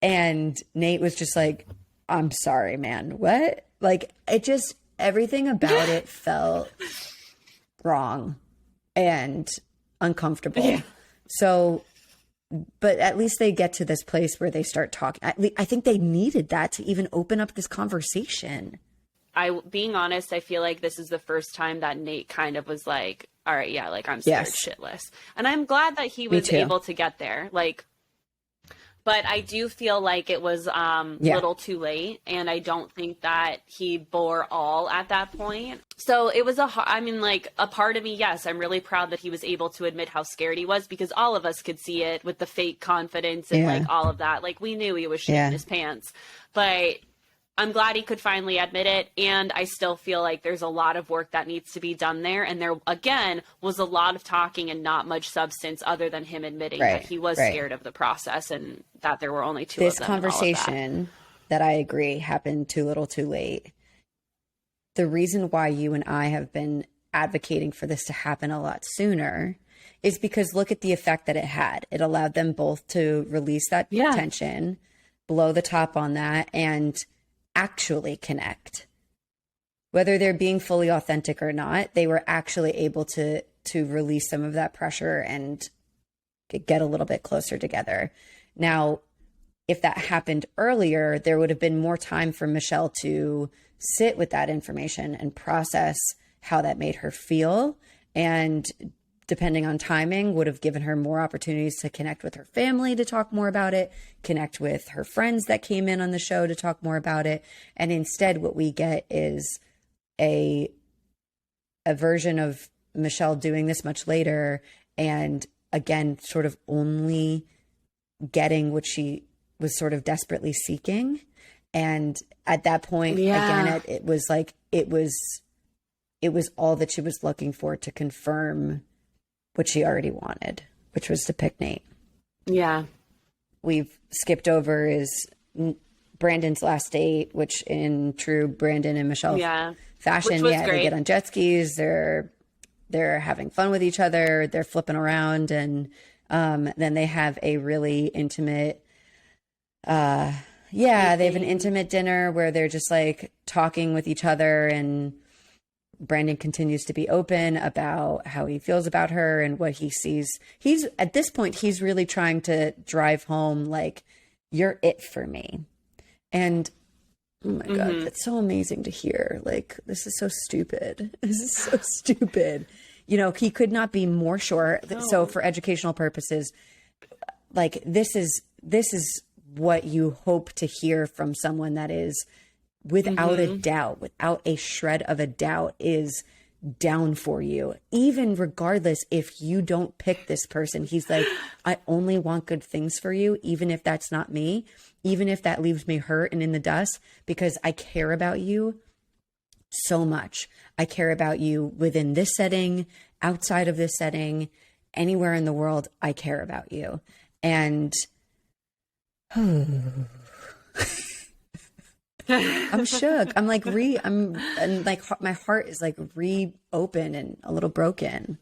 And Nayte was just like, I'm sorry, man. What? Like, it just, everything about it felt wrong and uncomfortable. Yeah. So, but at least they get to this place where they start talking. I think they needed that to even open up this conversation. Being honest, I feel like this is the first time that Nayte kind of was like, all right, yeah, like I'm scared shitless. And I'm glad that he was able to get there. Like, but I do feel like it was a little too late, and I don't think that he bore all at that point. So it was a part of me, yes, I'm really proud that he was able to admit how scared he was, because all of us could see it with the fake confidence and like all of that. Like, we knew he was shitting his pants, but I'm glad he could finally admit it. And I still feel like there's a lot of work that needs to be done there. And there, again, was a lot of talking and not much substance other than him admitting that he was scared of the process and that there were only two of them. This conversation that I agree happened too little too late. The reason why you and I have been advocating for this to happen a lot sooner is because look at the effect that it had. It allowed them both to release that tension, blow the top on that, and actually connect. Whether they're being fully authentic or not, they were actually able to release some of that pressure and get a little bit closer together. Now, if that happened earlier, there would have been more time for Michelle to sit with that information and process how that made her feel. And depending on timing, would have given her more opportunities to connect with her family to talk more about it, connect with her friends that came in on the show to talk more about it. And instead, what we get is a version of Michelle doing this much later, and again, sort of only getting what she was sort of desperately seeking. And at that point, again, it was like, it was all that she was looking for to confirm what she already wanted, which was to pick Nayte. Yeah. We've skipped over is Brandon's last date, which in true Brandon and Michelle fashion, they get on jet skis. They're having fun with each other. They're flipping around. And then they have a really intimate, they have an intimate dinner where they're just like talking with each other, and Brandon continues to be open about how he feels about her and what he sees. He's at this point, he's really trying to drive home, like, you're it for me. And oh my God, that's so amazing to hear. Like, this is so stupid. This is so stupid. You know, he could not be more sure. No. So for educational purposes, like, this is what you hope to hear from someone that is without a doubt, without a shred of a doubt, is down for you, even regardless if you don't pick this person. He's like, I only want good things for you, even if that's not me, even if that leaves me hurt and in the dust, because I care about you so much. I care about you within this setting, outside of this setting, anywhere in the world. I care about you. And I'm shook. I'm like and like my heart is like reopened and a little broken.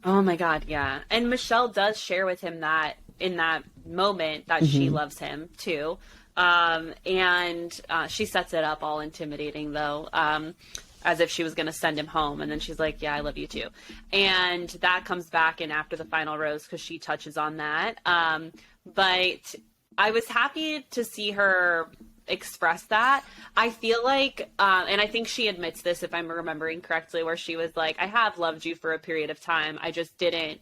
Oh my God, yeah. And Michelle does share with him that in that moment that she loves him too. And she sets it up all intimidating though, as if she was going to send him home. And then she's like, yeah, I love you too. And that comes back in after the final rose because she touches on that. But I was happy to see her express that. I feel like, and I think she admits this, if I'm remembering correctly, where she was like, I have loved you for a period of time. I just didn't.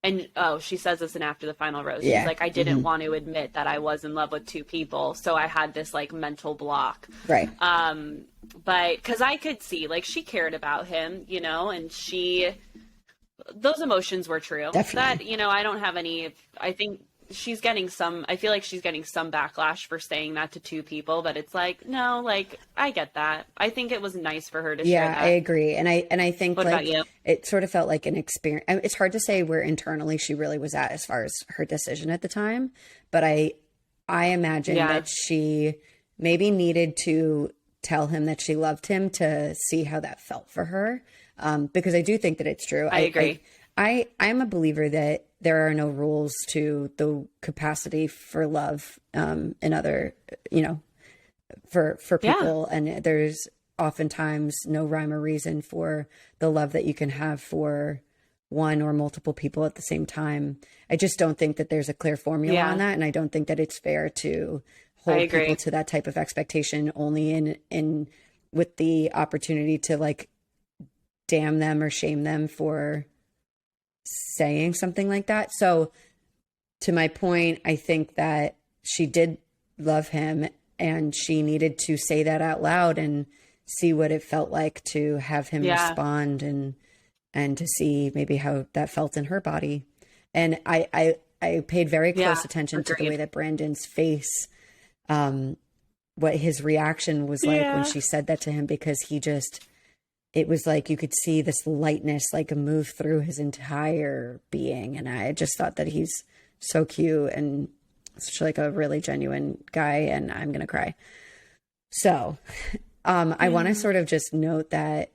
And she says this in After the Final Rose. Yeah. She's like, I didn't want to admit that I was in love with two people. So I had this like mental block. Right. But because I could see like she cared about him, you know, and those emotions were true. Definitely. That, you know, I don't have any, I think I feel like she's getting some backlash for saying that to two people, but it's like, no, like, I get that. I think it was nice for her to share that. Yeah, I agree. And I think What about you? It sort of felt like an experience. It's hard to say where internally she really was at as far as her decision at the time, but I imagine that she maybe needed to tell him that she loved him to see how that felt for her. Because I do think that it's true. I agree. I'm a believer that there are no rules to the capacity for love in other, you know, for people. Yeah. And there's oftentimes no rhyme or reason for the love that you can have for one or multiple people at the same time. I just don't think that there's a clear formula on that. And I don't think that it's fair to hold people to that type of expectation only in with the opportunity to like damn them or shame them for saying something like that. So to my point, I think that she did love him and she needed to say that out loud and see what it felt like to have him respond and to see maybe how that felt in her body. And I paid very close attention to the way that Brandon's face, what his reaction was like when she said that to him, because it was like you could see this lightness like move through his entire being. And I just thought that he's so cute and such like a really genuine guy, and I'm going to cry. So I want to sort of just note that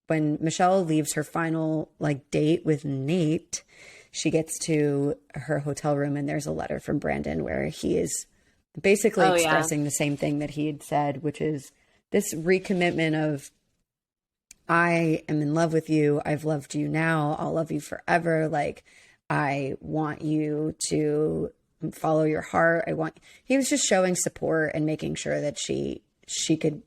when Michelle leaves her final like date with Nayte, she gets to her hotel room and there's a letter from Brandon where he is basically expressing the same thing that he had said, which is this recommitment of, I am in love with you. I've loved you now. I'll love you forever. Like, I want you to follow your heart. He was just showing support and making sure that she could,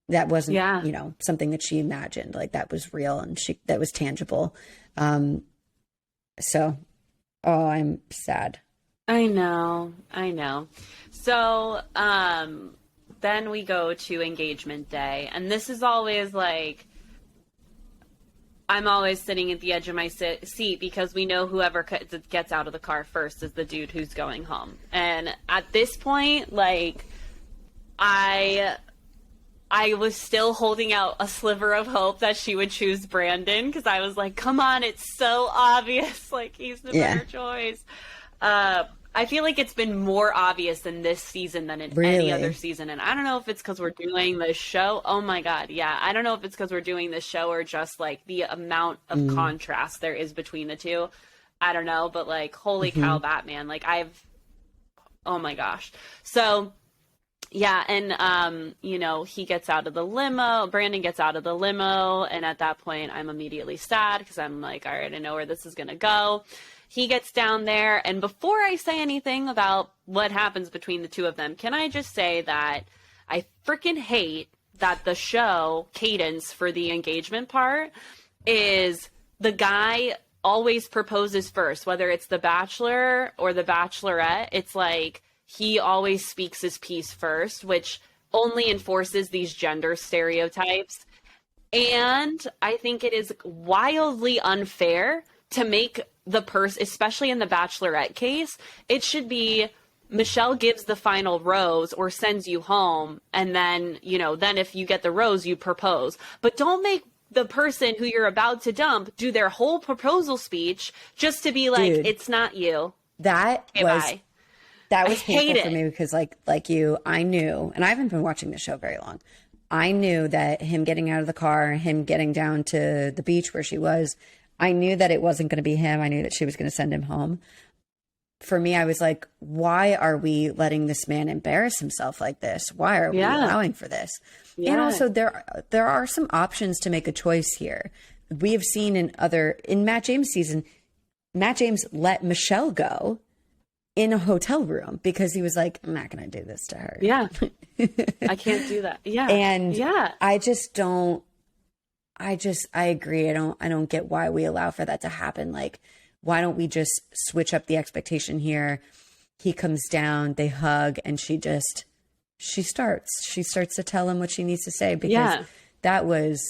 that wasn't, you know, something that she imagined, like that was real and that was tangible. So, I'm sad. I know. So, then we go to engagement day, and this is always like, I'm always sitting at the edge of my seat because we know whoever gets out of the car first is the dude who's going home. And at this point, like, I was still holding out a sliver of hope that she would choose Brandon, because I was like, come on, it's so obvious. Like, he's the better choice. I feel like it's been more obvious in this season than in any other season. And I don't know if it's because we're doing this show. Oh my God. Yeah. I don't know if it's because we're doing this show or just like the amount of contrast there is between the two. I don't know, but like, holy cow, Batman. Like oh my gosh. So yeah. And, you know, he gets out of the limo, Brandon gets out of the limo. And at that point I'm immediately sad because I'm like, all right, I know where this is going to go. He gets down there, and before I say anything about what happens between the two of them, can I just say that I freaking hate that the show cadence for the engagement part is the guy always proposes first, whether it's the Bachelor or the Bachelorette. It's like he always speaks his piece first, which only enforces these gender stereotypes. And I think it is wildly unfair to make the person, especially in the Bachelorette case, it should be Michelle gives the final rose or sends you home. And then, then if you get the rose, you propose. But don't make the person who you're about to dump do their whole proposal speech just to be like, dude, it's not you. That was painful for me because like you, I knew, and I haven't been watching the show very long. I knew that him getting out of the car, him getting down to the beach where she was, I knew that it wasn't going to be him. I knew that she was going to send him home. For me, I was like, why are we letting this man embarrass himself like this? Why are we allowing for this? Yeah. And also there are some options to make a choice here. We have seen in Matt James' season, Matt James let Michelle go in a hotel room because he was like, I'm not going to do this to her. Yeah. I can't do that. Yeah. And I agree. I don't get why we allow for that to happen. Like, why don't we just switch up the expectation here? He comes down, they hug, and she starts to tell him what she needs to say because that was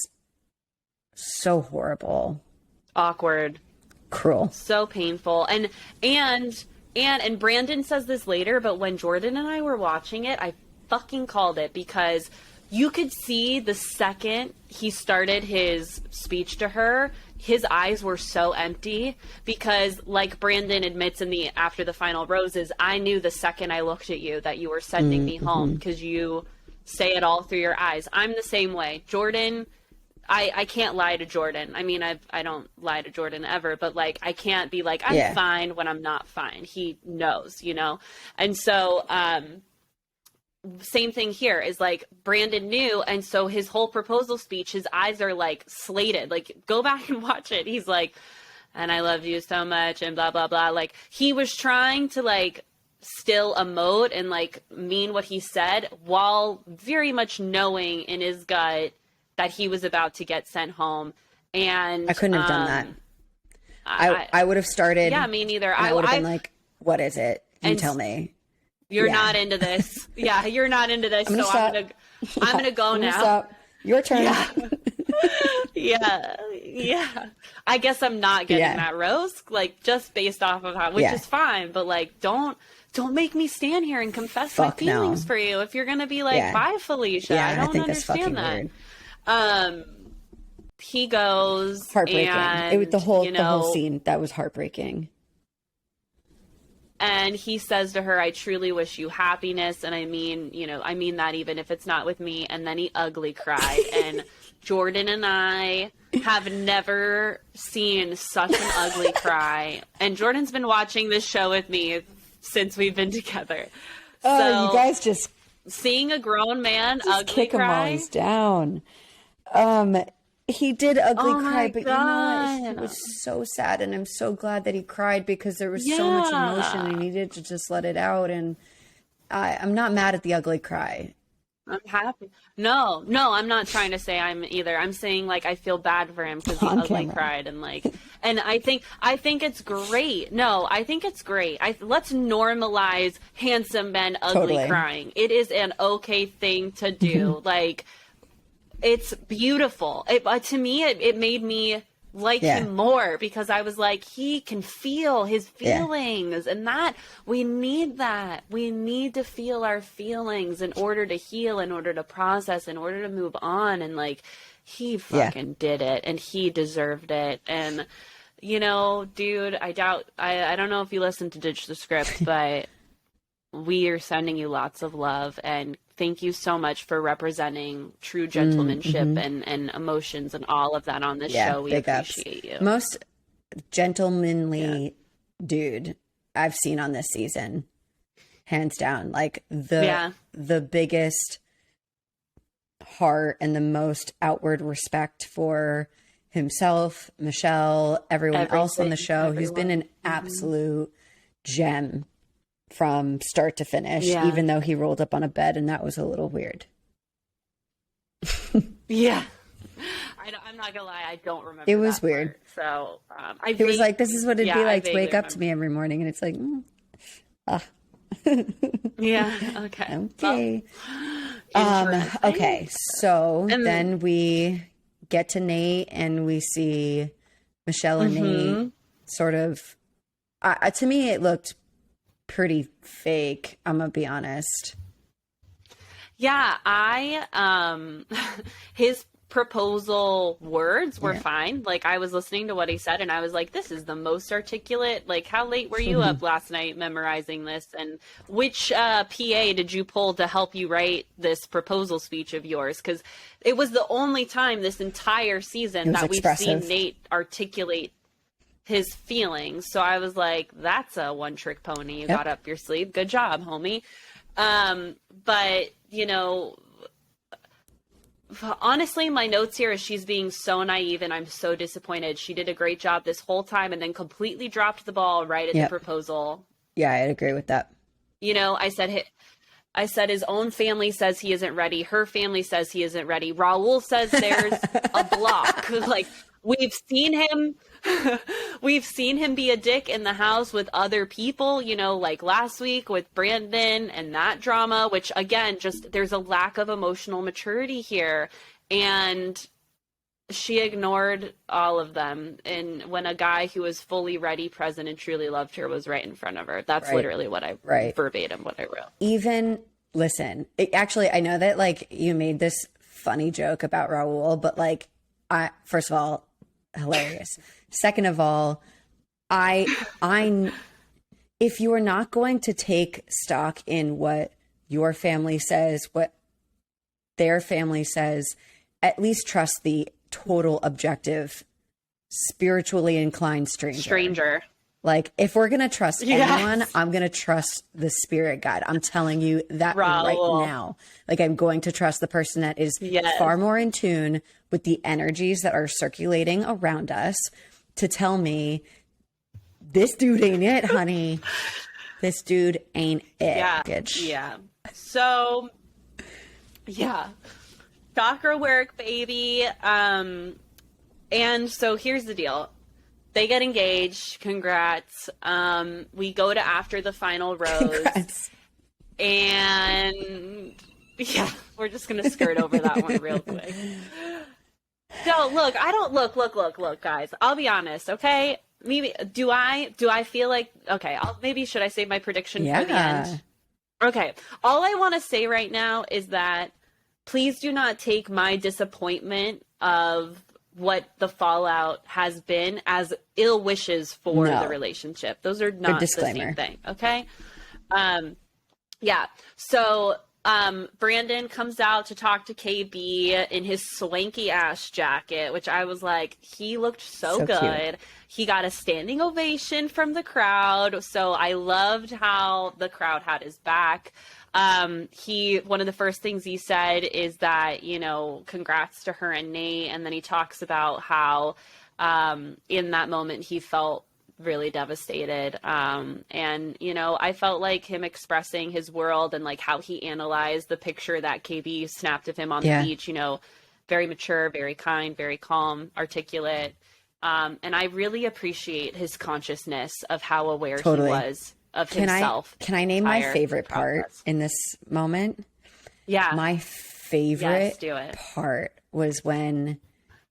so horrible. Awkward. Cruel. So painful. And Brandon says this later, but when Jordan and I were watching it, I fucking called it because you could see the second he started his speech to her, his eyes were so empty because, like Brandon admits after the final roses, I knew the second I looked at you that you were sending me home because you say it all through your eyes. I'm the same way. Jordan, I can't lie to Jordan. I mean, I don't lie to Jordan ever, but like I can't be like I'm fine when I'm not fine. He knows, And so same thing here is like Brandon knew, and so his whole proposal speech, his eyes are like slated. Like go back and watch it. He's like, and I love you so much and blah blah blah. Like he was trying to like still emote and like mean what he said while very much knowing in his gut that he was about to get sent home. And I couldn't have done that. I would have started. Yeah, me neither. I would have been like, what is it? You tell me. You're not into this. Yeah, you're not into this. I'm gonna go now. Stop. Your turn. Yeah. Yeah. I guess I'm not getting that rose, like just based off of which is fine, but like don't make me stand here and confess my feelings for you if you're gonna be like, bye, Felicia. I don't understand that. Weird. He goes heartbreaking. And, the whole scene that was heartbreaking. And he says to her, I truly wish you happiness. And I mean that even if it's not with me. And then he ugly cried. And Jordan and I have never seen such an ugly cry. And Jordan's been watching this show with me since we've been together. So you guys just seeing a grown man ugly kick cry. Him down. He did ugly cry, but you know what? It was so sad, and I'm so glad that he cried because there was so much emotion. I needed to just let it out, and I'm not mad at the ugly cry. I'm happy. No, I'm not trying to say I'm either. I'm saying like I feel bad for him because he ugly cried and like, and I think it's great. No, I think it's great. Let's normalize handsome men ugly crying. It is an okay thing to do. Like. It's beautiful. To me, it made me like him more because I was like, he can feel his feelings and that we need that. We need to feel our feelings in order to heal, in order to process, in order to move on. And like, he fucking did it and he deserved it. And, dude, I don't know if you listened to Ditch the Script, but we are sending you lots of love and thank you so much for representing true gentlemanship and emotions and all of that on this show. We appreciate you. Most gentlemanly dude I've seen on this season, hands down. Like the biggest heart and the most outward respect for himself, Michelle, everyone else on the show. He's been an absolute gem from start to finish, even though he rolled up on a bed and that was a little weird. I'm not gonna lie, I don't remember. It was weird. So he was like, "This is what it'd be like to wake up to me every morning," and it's like, yeah, okay. Okay. Okay, so And then we get to Nate and we see Michelle and Nate sort of, to me, it looked pretty fake. I'm gonna be honest. yeah, his proposal words were fine. Like, I was listening to what he said and I was like, this is the most articulate. Like, how late were you up last night memorizing this? And which PA did you pull to help you write this proposal speech of yours? Because it was the only time this entire season that we've seen Nate articulate his feelings. So I was like, that's a one-trick pony you got up your sleeve. Good job, homie. But, you know, honestly, my notes here is she's being so naive and I'm so disappointed. She did a great job this whole time and then completely dropped the ball right at the proposal. Yeah, I'd agree with that. You know, I said his own family says he isn't ready. Her family says he isn't ready. Raul says there's a block. Like, we've seen him be a dick in the house with other people, you know, like last week with Brandon and that drama, which again, just there's a lack of emotional maturity here. And she ignored all of them. And when a guy who was fully ready, present, and truly loved her was right in front of her, that's literally what I verbatim what I wrote. Even listen, actually, I know that like you made this funny joke about Raul, but like, first of all, hilarious. Second of all, if you are not going to take stock in what your family says, what their family says, at least trust the total objective, spiritually inclined stranger. Like, if we're going to trust anyone, I'm going to trust the spirit guide. I'm telling you that right now. Like, I'm going to trust the person that is far more in tune with the energies that are circulating around us to tell me, this dude ain't it, honey. This dude ain't it, bitch. Yeah. So, yeah. Chakra work, baby. And so here's the deal. They get engaged. Congrats. We go to after the final rose. Congrats. And yeah, we're just going to skirt over that one real quick. So look, look, guys, I'll be honest. Okay. Maybe do I feel like, okay, maybe should I save my prediction for the end? Okay. All I want to say right now is that please do not take my disappointment of what the fallout has been as ill wishes for the relationship. Those are not the same thing. Okay. Yeah. So, Brandon comes out to talk to KB in his swanky ass jacket, which I was like, he looked so good. Cute. He got a standing ovation from the crowd. So I loved how the crowd had his back. One of the first things he said is that, you know, congrats to her and Nate. And then he talks about how, in that moment he felt really devastated. And, you know, I felt like him expressing his world and like how he analyzed the picture that KB snapped of him on the beach, you know, very mature, very kind, very calm, articulate. And I really appreciate his consciousness of how aware he was of himself. Can I name my favorite part in this moment? Yeah. My favorite part was when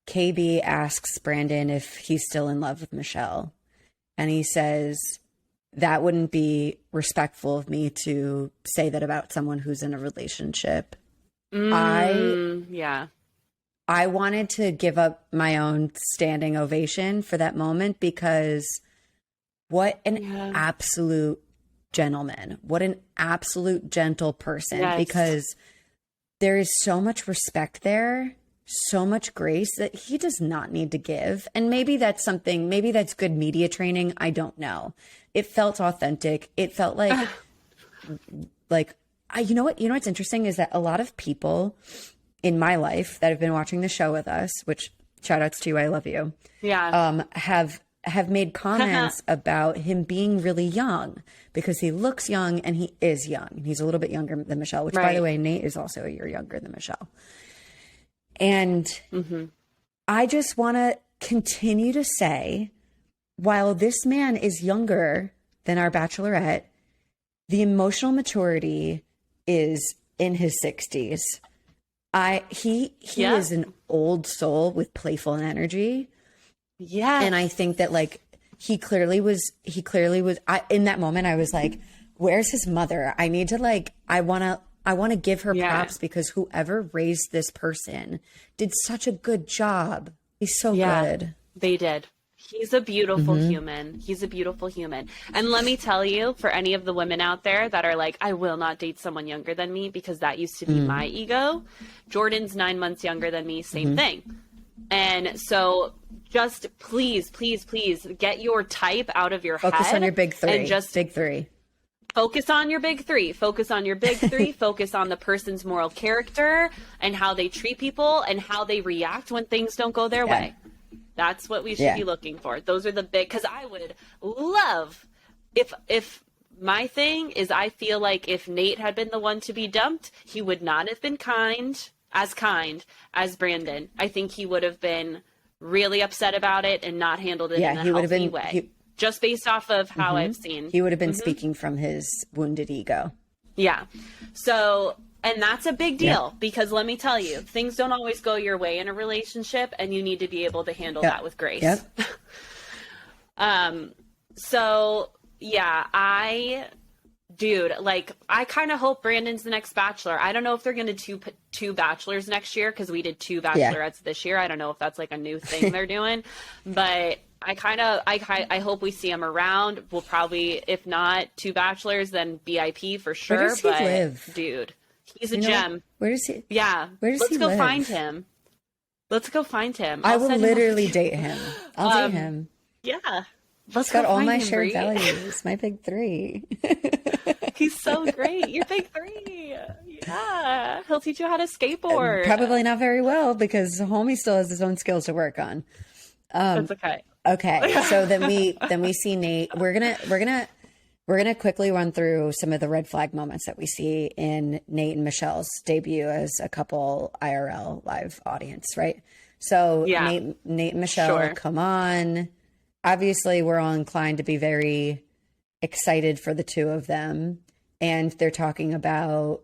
KB asks Brandon if he's still in love with Michelle. And he says, that wouldn't be respectful of me to say that about someone who's in a relationship. I wanted to give up my own standing ovation for that moment because what an absolute gentleman. What an absolute gentle person. Yes. Because there is so much respect there, so much grace that he does not need to give. And maybe that's good media training. I don't know. It felt authentic. It felt like, you know what's interesting is that a lot of people in my life that have been watching the show with us, which shout outs to you, I love you. Yeah. Have made comments about him being really young because he looks young and he is young. He's a little bit younger than Michelle, which by the way, Nate is also a year younger than Michelle. And I just want to continue to say, while this man is younger than our Bachelorette, the emotional maturity is in his 60s. He is an old soul with playful energy. Yeah. And I think that like he clearly was in that moment I was like, where's his mother? I need to like I want to give her props because whoever raised this person did such a good job. He's so good. They did. He's a beautiful human. He's a beautiful human. And let me tell you, for any of the women out there that are like, I will not date someone younger than me because that used to be my ego. Jordan's 9 months younger than me. Same thing. And so just please, please, please get your type out of your head. Focus on your big three. And just big three. Focus on your big three. Focus on your big three. Focus on the person's moral character and how they treat people and how they react when things don't go their way. That's what we should be looking for. Those are the big, because I would love if my thing is, I feel like if Nate had been the one to be dumped, he would not have been kind as Brandon. I think he would have been really upset about it and not handled it in a healthy way. Just based off of how I've seen. He would have been speaking from his wounded ego. Yeah. So, and that's a big deal because let me tell you, things don't always go your way in a relationship and you need to be able to handle that with grace. So yeah, I kind of hope Brandon's the next Bachelor. I don't know if they're going to do two Bachelors next year because we did 2 Bachelorettes this year. I don't know if that's like a new thing they're doing, but I hope we see him around. We'll probably, if not 2 Bachelors, then BIP for sure. Where does he live? Dude, he's a gem. Where does he? Yeah. Where does he live? Let's go find him. I will literally date him. I'll date him. Yeah. He's got all my shared values. My big three. He's so great. Your big three. Yeah. He'll teach you how to skateboard. Probably not very well because homie still has his own skills to work on. That's okay. Okay. So then we see Nate. We're gonna quickly run through some of the red flag moments that we see in Nate and Michelle's debut as a couple IRL live audience, right? So Nate and Michelle come on. Obviously, we're all inclined to be very excited for the two of them. And they're talking about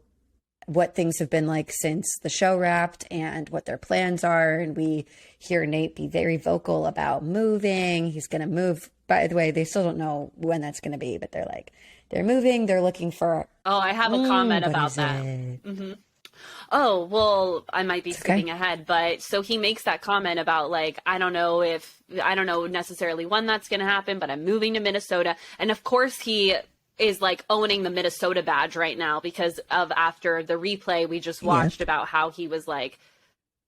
what things have been like since the show wrapped and what their plans are. And we hear Nate be very vocal about moving. He's going to move. By the way, they still don't know when that's going to be, but they're moving. They're looking for. Oh, I have a comment about that. Oh, well, I might be skipping ahead, but so he makes that comment about like, I don't know necessarily when that's going to happen, but I'm moving to Minnesota. And of course he is like owning the Minnesota badge right now because of after the replay we just watched about how he was like,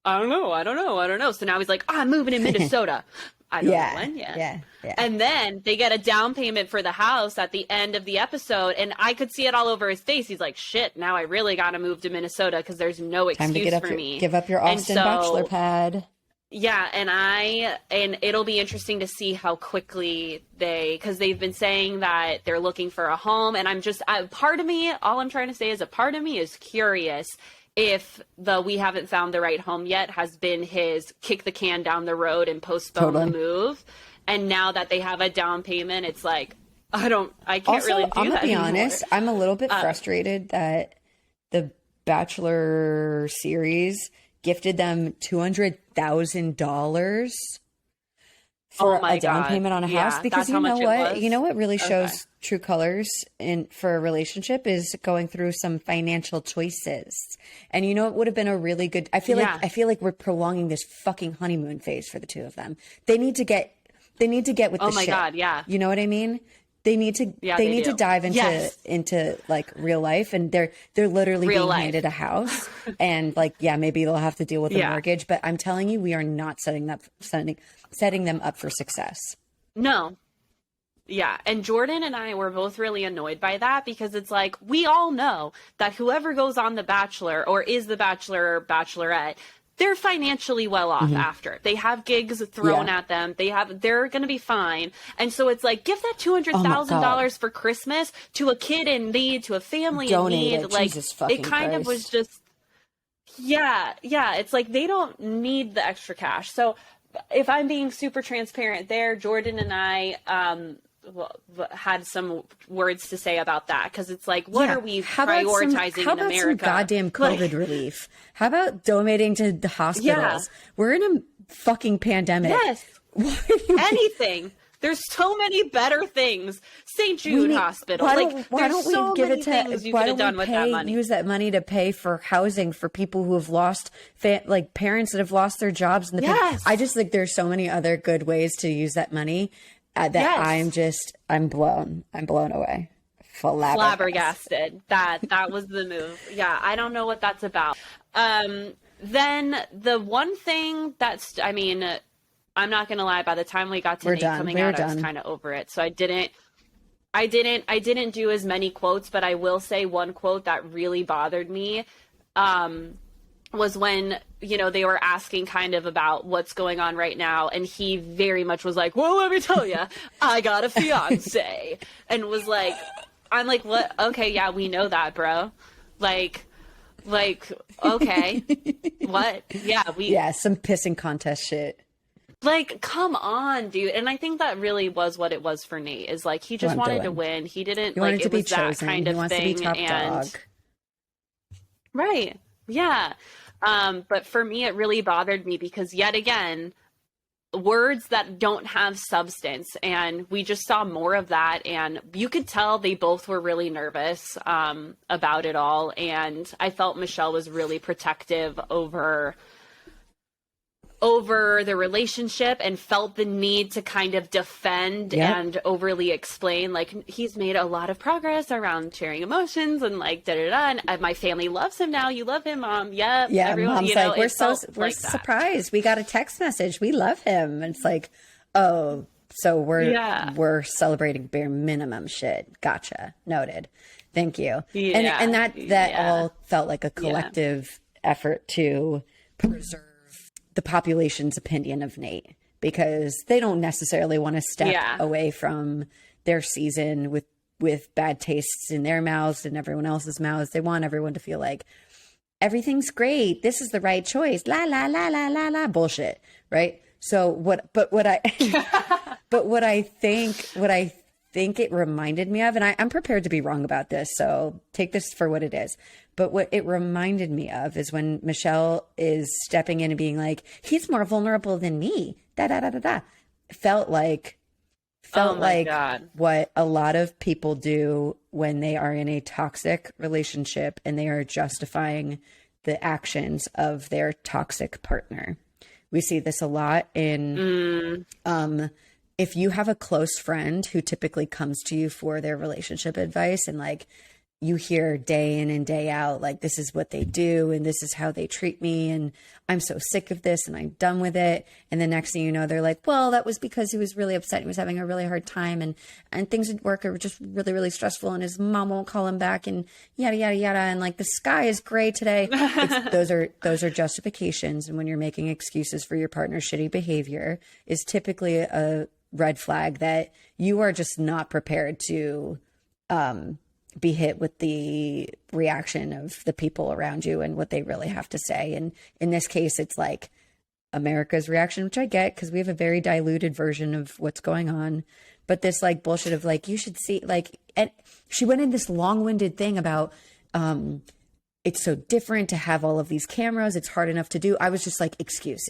I don't know. So now he's like, I'm moving to Minnesota. I don't know when yet. Yeah. And then they get a down payment for the house at the end of the episode. And I could see it all over his face. He's like, shit, now I really got to move to Minnesota because there's no excuse for me. Give up your Austin Bachelor pad. Yeah. And it'll be interesting to see how quickly because they've been saying that they're looking for a home. And all I'm trying to say is a part of me is curious if the we haven't found the right home yet has been his kick the can down the road and postpone the move. And now that they have a down payment, it's like, I can't really do that. I'm going to be honest, I'm a little bit frustrated that the Bachelor series gifted them $200,000 for a down payment on a house because you know what really shows true colors for a relationship is going through some financial choices. And you know it would have been a really good I feel like we're prolonging this fucking honeymoon phase for the two of them. They need to get with the shit. Oh my god, yeah. You know what I mean? They need to to dive into like real life, and they're literally being handed a house and like maybe they'll have to deal with the mortgage, but I'm telling you we are not setting them up for success. No. Yeah. And Jordan and I were both really annoyed by that because it's like, we all know that whoever goes on The Bachelor or is the Bachelor or Bachelorette, they're financially well off after. They have gigs thrown at them. They're going to be fine. And so it's like, give that $200,000 for Christmas to a kid in need, to a family in need. Like it kind of was just, it's like, they don't need the extra cash. So if I'm being super transparent there, Jordan and I, had some words to say about that, because it's like, what are we prioritizing how in about America? Some goddamn COVID relief. How about donating to the hospitals? We're in a fucking pandemic. Yes. Anything. There's so many better things. St. Jude Hospital. Why there's don't we so give many it to? things you Why could have don't done we with that money. use that money to pay for housing for people who have lost, parents that have lost their jobs? I just think there's so many other good ways to use that money that I'm blown away. Flabbergasted. That was the move. Yeah, I don't know what that's about. Then the one thing I'm not gonna lie, by the time we got to Nate coming out, I was kind of over it. So I didn't do as many quotes, but I will say one quote that really bothered me was when, they were asking kind of about what's going on right now. And he very much was like, well, let me tell you, I got a fiance. And was like, I'm like, what? Okay. Yeah, we know that, bro. Like, okay. What? Yeah. Some pissing contest shit. Like, come on, dude. And I think that really was what it was for Nate, is like, he just wanted to win. He didn't like, it was that kind of thing. To be top dog. Right. Yeah. But for me, it really bothered me because, yet again, words that don't have substance, and we just saw more of that, and you could tell they both were really nervous about it all. And I felt Michelle was really protective over the relationship and felt the need to kind of defend and overly explain, like, he's made a lot of progress around sharing emotions and like and my family loves him now. You love him, Mom. Yep. Yeah. Everyone, Mom's like, we're surprised. We got a text message. We love him. And it's like, oh, so we're celebrating bare minimum shit. Gotcha. Noted. Thank you. Yeah. And that all felt like a collective effort to preserve the population's opinion of Nate, because they don't necessarily want to step away from their season with bad tastes in their mouths and everyone else's mouths. They want everyone to feel like everything's great. This is the right choice. La la la la la la bullshit. Right. So what I think it reminded me of, and I'm prepared to be wrong about this, so take this for what it is. But what it reminded me of is when Michelle is stepping in and being like, he's more vulnerable than me. Da da da da da. Felt like God. What a lot of people do when they are in a toxic relationship and they are justifying the actions of their toxic partner. We see this a lot in if you have a close friend who typically comes to you for their relationship advice, and like you hear day in and day out, like, this is what they do and this is how they treat me, and I'm so sick of this and I'm done with it. And the next thing you know, they're like, well, that was because he was really upset. He was having a really hard time, and things at work are just really, really stressful, and his mom won't call him back, and yada, yada, yada. And like, the sky is gray today. Those are justifications. And when you're making excuses for your partner's shitty behavior, is typically a red flag that you are just not prepared to be hit with the reaction of the people around you and what they really have to say. And in this case, it's like America's reaction, which I get because we have a very diluted version of what's going on. But this like bullshit of like, you should see, like, and she went in this long-winded thing about it's so different to have all of these cameras. It's hard enough to do. I was just like, excuse.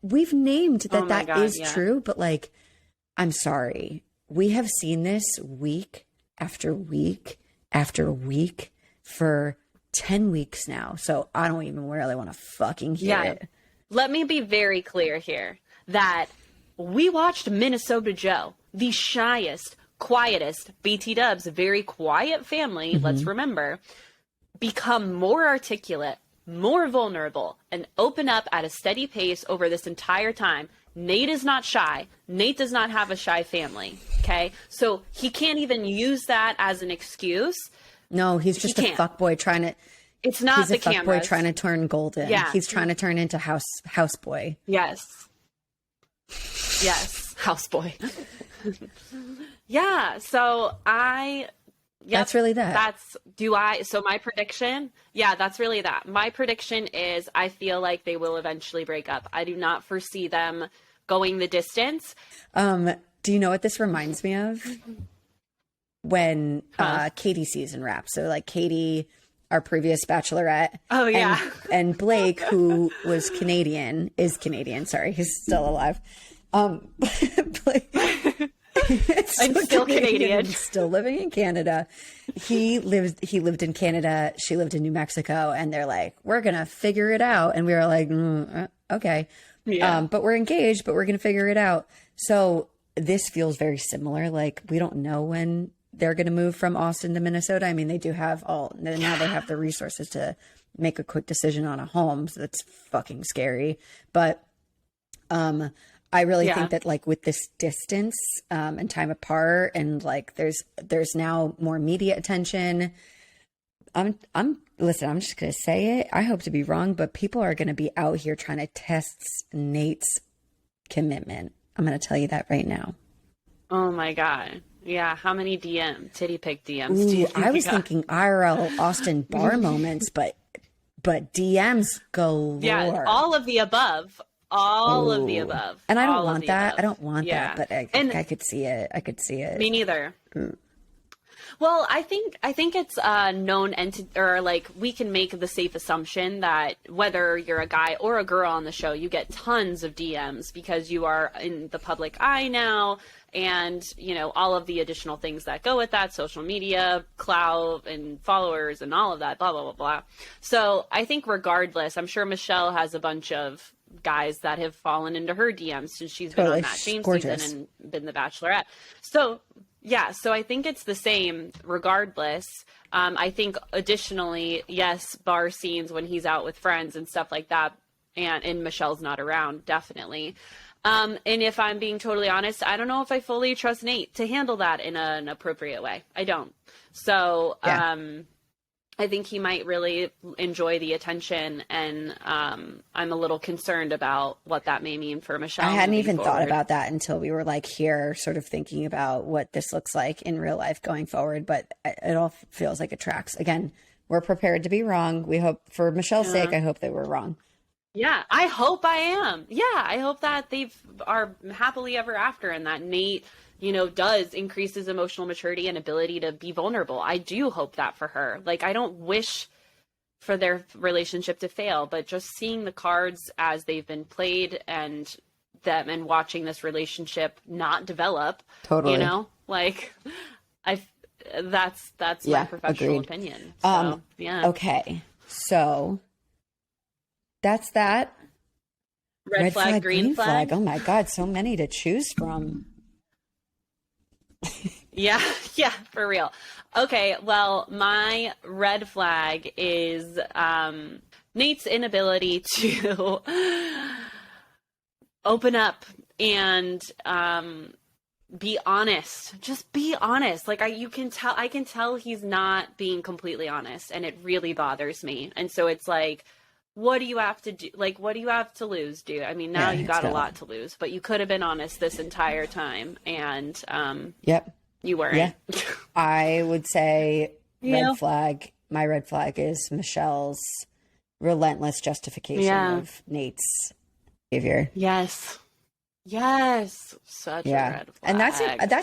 We've named that is true, but like, I'm sorry. We have seen this week after week after week for 10 weeks now. So I don't even really want to fucking hear it. Let me be very clear here that we watched Minnesota Joe, the shyest, quietest, BT Dubs, very quiet family, let's remember, become more articulate, more vulnerable, and open up at a steady pace over this entire time. Nate is not shy. Nate does not have a shy family. Okay. So he can't even use that as an excuse. No, he's just a fuckboy trying to. It's not the cameras. He's a fuckboy trying to turn golden. Yeah. He's trying to turn into houseboy. Yes. Houseboy. Yeah. So that's really that. So my prediction, that's really that. My prediction is I feel like they will eventually break up. I do not foresee them going the distance. Do you know what this reminds me of? When Katie season wrapped. So like Katie, our previous Bachelorette. Oh yeah. And Blake, who was Canadian, is Canadian. Sorry, he's still alive. Blake, I'm still Canadian. Still living in Canada. He lived in Canada. She lived in New Mexico, and they're like, we're gonna figure it out. And we were like, okay, but we're engaged, but we're gonna figure it out. So this feels very similar. Like we don't know when they're gonna move from Austin to Minnesota. I mean, they do have now they have the resources to make a quick decision on a home. So that's fucking scary. But I really think that like with this distance and time apart, and like there's now more media attention. Listen, I'm just gonna say it. I hope to be wrong, but people are gonna be out here trying to test Nayte's commitment. I'm gonna tell you that right now. Oh my God. Yeah. How many titty pic DMs do you think I was thinking IRL Austin bar moments, but DMs galore. Yeah, all of the above. All of the above. And I don't want that. I don't want that, but I could see it. I could see it. Me neither. Well, I think it's known or like we can make the safe assumption that whether you're a guy or a girl on the show, you get tons of DMs because you are in the public eye now, and you know all of the additional things that go with that, social media, clout, and followers, and all of that, blah blah blah blah. So I think regardless, I'm sure Michelle has a bunch of guys that have fallen into her DMs since she's been on that James season and been the Bachelorette. So yeah, so I think it's the same regardless. I think additionally, yes, bar scenes when he's out with friends and stuff like that, and Michelle's not around, definitely. And if I'm being totally honest, I don't know if I fully trust Nayte to handle that in an appropriate way. I don't. So I think he might really enjoy the attention, and I'm a little concerned about what that may mean for Michelle. I hadn't even thought about that until we were like here sort of thinking about what this looks like in real life going forward, but it all feels like it tracks. Again, we're prepared to be wrong. We hope, for Michelle's sake, I hope that we're wrong. Yeah, I hope I am. Yeah, I hope that they are happily ever after, and that Nayte, you know, does increase his emotional maturity and ability to be vulnerable. I do hope that for her. Like, I don't wish for their relationship to fail, but just seeing the cards as they've been played and watching this relationship not develop, totally, you know, like that's my professional opinion. So, okay. So that's that. Red flag, green flag. Oh my God, so many to choose from. Yeah, for real. Okay, well, my red flag is Nayte's inability to open up and be honest. Just be honest. Like I can tell he's not being completely honest, and it really bothers me. And so it's like, what do you have to do? Like, what do you have to lose, dude? I mean, now you got a lot to lose, but you could have been honest this entire time. And, you weren't. Yeah. I would say red flag. My red flag is Michelle's relentless justification of Nayte's behavior. Yes. Such a red flag. And that's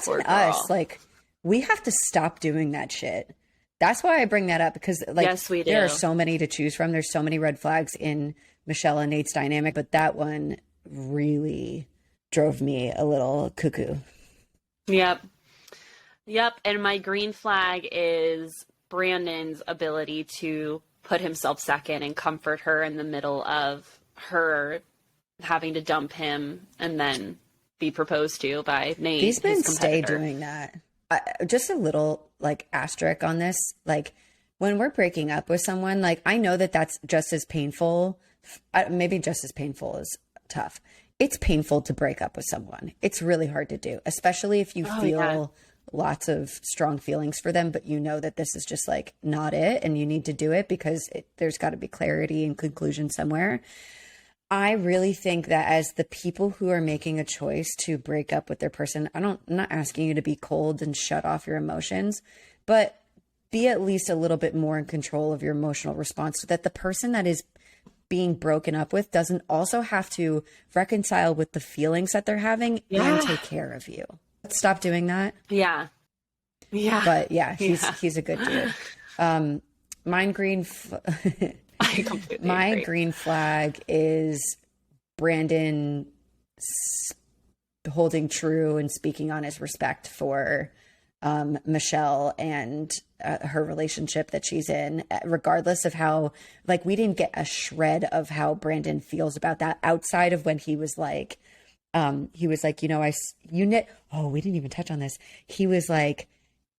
in us. Like, we have to stop doing that shit. That's why I bring that up, because like, yes, we do. There are so many to choose from. There's so many red flags in Michelle and Nayte's dynamic, but that one really drove me a little cuckoo. Yep. And my green flag is Brandon's ability to put himself second and comfort her in the middle of her having to dump him and then be proposed to by Nayte. These men stay doing that. Just a little like asterisk on this. Like, when we're breaking up with someone, like, I know that that's just as painful. Maybe just as painful is tough. It's painful to break up with someone. It's really hard to do, especially if you feel lots of strong feelings for them, but you know that this is just like not it, and you need to do it because there's got to be clarity and conclusion somewhere. I really think that as the people who are making a choice to break up with their person, I'm not asking you to be cold and shut off your emotions, but be at least a little bit more in control of your emotional response, so that the person that is being broken up with doesn't also have to reconcile with the feelings that they're having and take care of you. stop doing that. Yeah. Yeah. But yeah, he's a good dude. Mine green. I completely My agree. green flag is Brandon holding true and speaking on his respect for Michelle and her relationship that she's in, regardless of how, like, we didn't get a shred of how Brandon feels about that outside of when he was like, you know, we didn't even touch on this. He was like,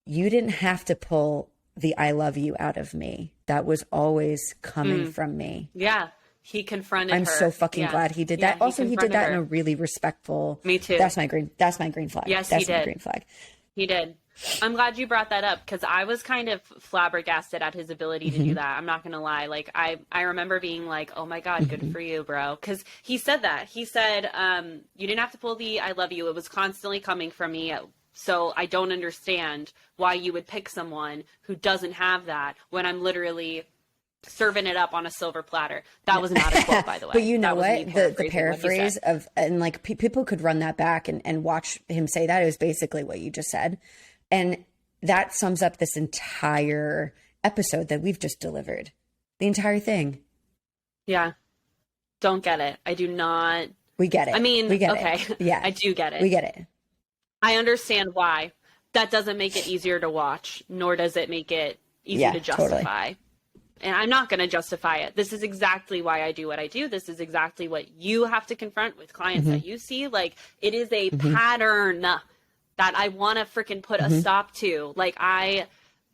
you didn't have to pull the I love you out of me. That was always coming from me. Yeah. He confronted her. I'm so fucking glad he did that. Also, he did that in a really respectful. Me too. That's my green flag. Yes, that's he did. My green flag. He did. I'm glad you brought that up because I was kind of flabbergasted at his ability to do that. I'm not going to lie. Like, I remember being like, oh my God, good for you, bro. Because he said that. He said, you didn't have to pull the I love you. It was constantly coming from me. So I don't understand why you would pick someone who doesn't have that when I'm literally serving it up on a silver platter. That was not a quote, by the way. But you know what? The paraphrase of, and like people could run that back and watch him say that. It was basically what you just said. And that sums up this entire episode that we've just delivered. The entire thing. Yeah. Don't get it. I do not. We get it. I mean, we get okay. It. Yeah. I do get it. We get it. I understand why. That doesn't make it easier to watch, nor does it make it easy to justify. Totally. And I'm not going to justify it. This is exactly why I do what I do. This is exactly what you have to confront with clients that you see. Like, it is a pattern that I want to freaking put a stop to. Like,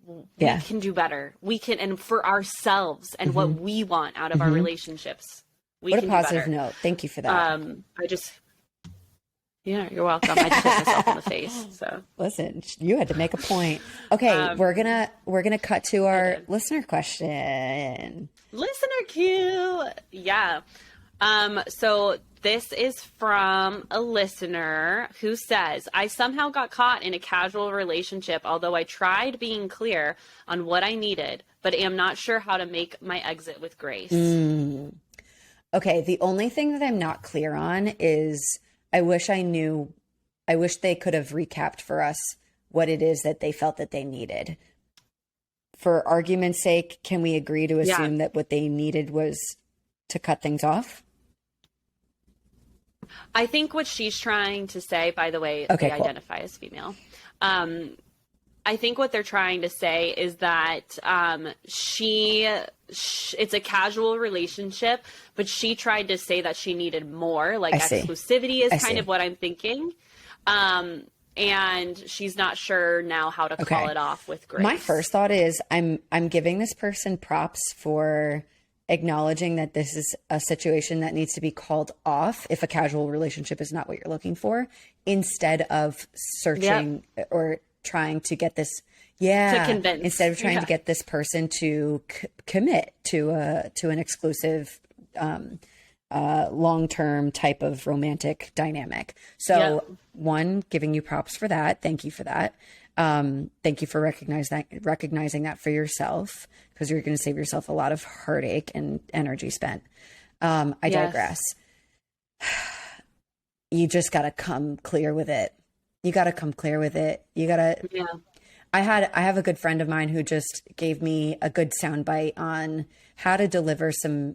we can do better. We can, and for ourselves and what we want out of our relationships. What a positive note. Thank you for that. Yeah, you're welcome. I just hit myself in the face. So listen, you had to make a point. Okay, we're gonna cut to our listener question. Listener Q. Yeah. So this is from a listener who says, I somehow got caught in a casual relationship, although I tried being clear on what I needed, but am not sure how to make my exit with grace. Okay, the only thing that I'm not clear on is I wish they could have recapped for us what it is that they felt that they needed. For argument's sake, can we agree to assume that what they needed was to cut things off? I think what she's trying to say, by the way, they identify as female. I think what they're trying to say is that it's a casual relationship, but she tried to say that she needed more, like exclusivity is kind of what I'm thinking. And she's not sure now how to call it off with grace. My first thought is I'm giving this person props for acknowledging that this is a situation that needs to be called off if a casual relationship is not what you're looking for, instead of searching or trying to get this, to convince, instead of trying to get this person to commit to an exclusive, long-term type of romantic dynamic. So one, giving you props for that. Thank you for that. Thank you for recognizing that for yourself, because you're going to save yourself a lot of heartache and energy spent. I digress. You just got to come clear with it. You got to come clear with it. You got to, I have a good friend of mine who just gave me a good soundbite on how to deliver some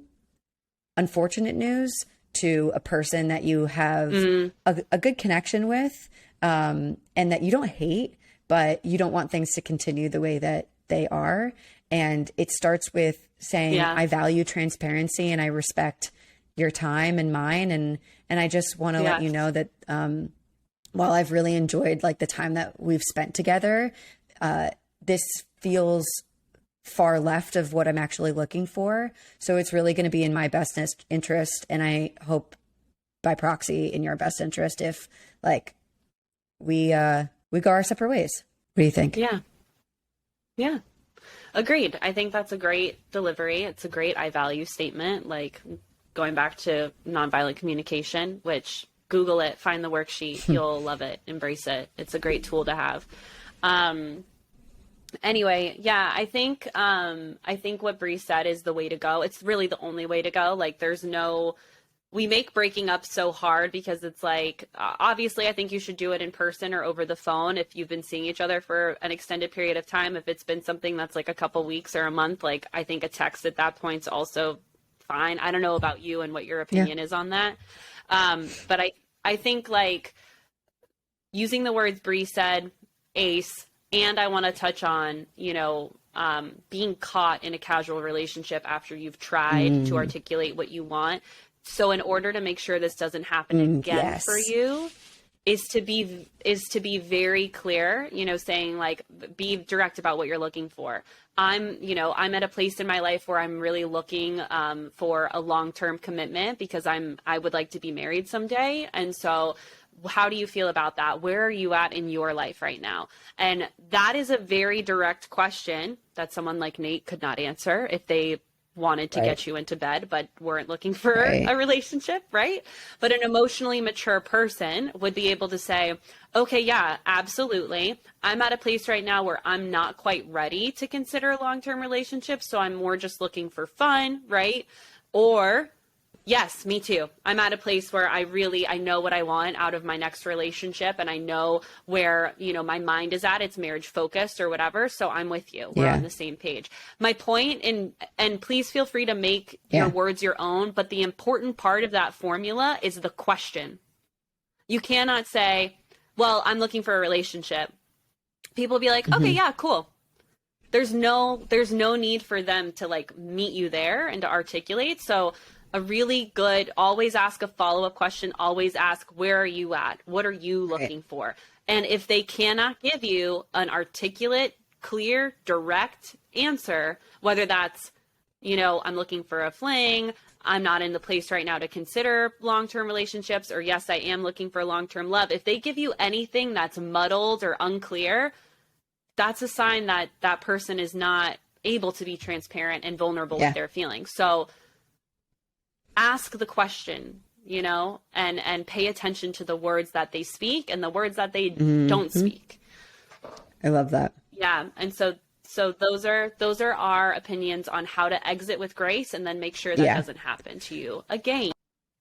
unfortunate news to a person that you have a good connection with, and that you don't hate, but you don't want things to continue the way that they are. And it starts with saying, I value transparency and I respect your time and mine. And I just want to let you know that, while I've really enjoyed like the time that we've spent together, this feels far left of what I'm actually looking for. So it's really going to be in my best interest. And I hope by proxy in your best interest if like we go our separate ways. What do you think? Yeah. Agreed. I think that's a great delivery. It's a great I value statement. Like going back to nonviolent communication, which Google it, find the worksheet. You'll love it. Embrace it. It's a great tool to have. Anyway, I think what Bree said is the way to go. It's really the only way to go. Like there's no we make breaking up so hard because it's like, obviously I think you should do it in person or over the phone if you've been seeing each other for an extended period of time. If it's been something that's like a couple weeks or a month, like I think a text at that point's also fine. I don't know about you and what your opinion is on that. But I think like using the words Bree said, ace, and I want to touch on, you know, being caught in a casual relationship after you've tried to articulate what you want. So in order to make sure this doesn't happen again for you, is to be very clear, you know, saying like, be direct about what you're looking for. I'm at a place in my life where I'm really looking for a long-term commitment because I would like to be married someday. And so how do you feel about that? Where are you at in your life right now? And that is a very direct question that someone like Nate could not answer if they wanted to get you into bed, but weren't looking for a relationship, right? But an emotionally mature person would be able to say, okay, yeah, absolutely. I'm at a place right now where I'm not quite ready to consider a long-term relationship, so I'm more just looking for fun, right? Or, yes, me too. I'm at a place where I know what I want out of my next relationship, and I know where, you know, my mind is at. It's marriage focused or whatever. So I'm with you. We're on the same page. My point, and please feel free to make your words your own, but the important part of that formula is the question. You cannot say, well, I'm looking for a relationship. People will be like, okay, yeah, cool. There's no need for them to like meet you there and to articulate. So a really good, always ask a follow-up question, always ask, where are you at? What are you looking for? And if they cannot give you an articulate, clear, direct answer, whether that's, you know, I'm looking for a fling, I'm not in the place right now to consider long-term relationships, or yes, I am looking for long-term love. If they give you anything that's muddled or unclear, that's a sign that that person is not able to be transparent and vulnerable with their feelings. So ask the question, you know, and pay attention to the words that they speak and the words that they don't speak. I love that. Yeah. And so those are our opinions on how to exit with grace and then make sure that doesn't happen to you again.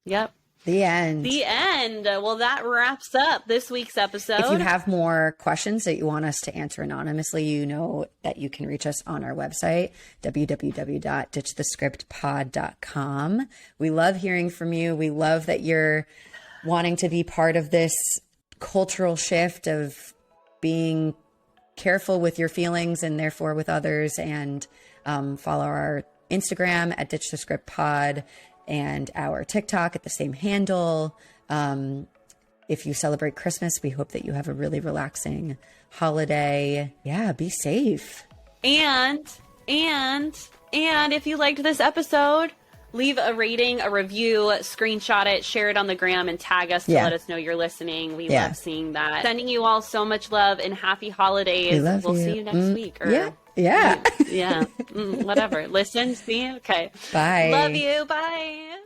Yep. The end. The end. Well, that wraps up this week's episode. If you have more questions that you want us to answer anonymously, you know that you can reach us on our website, www.ditchthescriptpod.com. We love hearing from you. We love that you're wanting to be part of this cultural shift of being careful with your feelings and therefore with others, and follow our Instagram at Ditch the Script Pod and our TikTok at the same handle. If you celebrate Christmas, we hope that you have a really relaxing holiday. Yeah, be safe. And if you liked this episode, leave a rating, a review, screenshot it, share it on the gram, and tag us to let us know you're listening. We love seeing that. Sending you all so much love and happy holidays. We'll see you next week. Or, yeah. Whatever. Listen, see? Okay. Bye. Love you. Bye.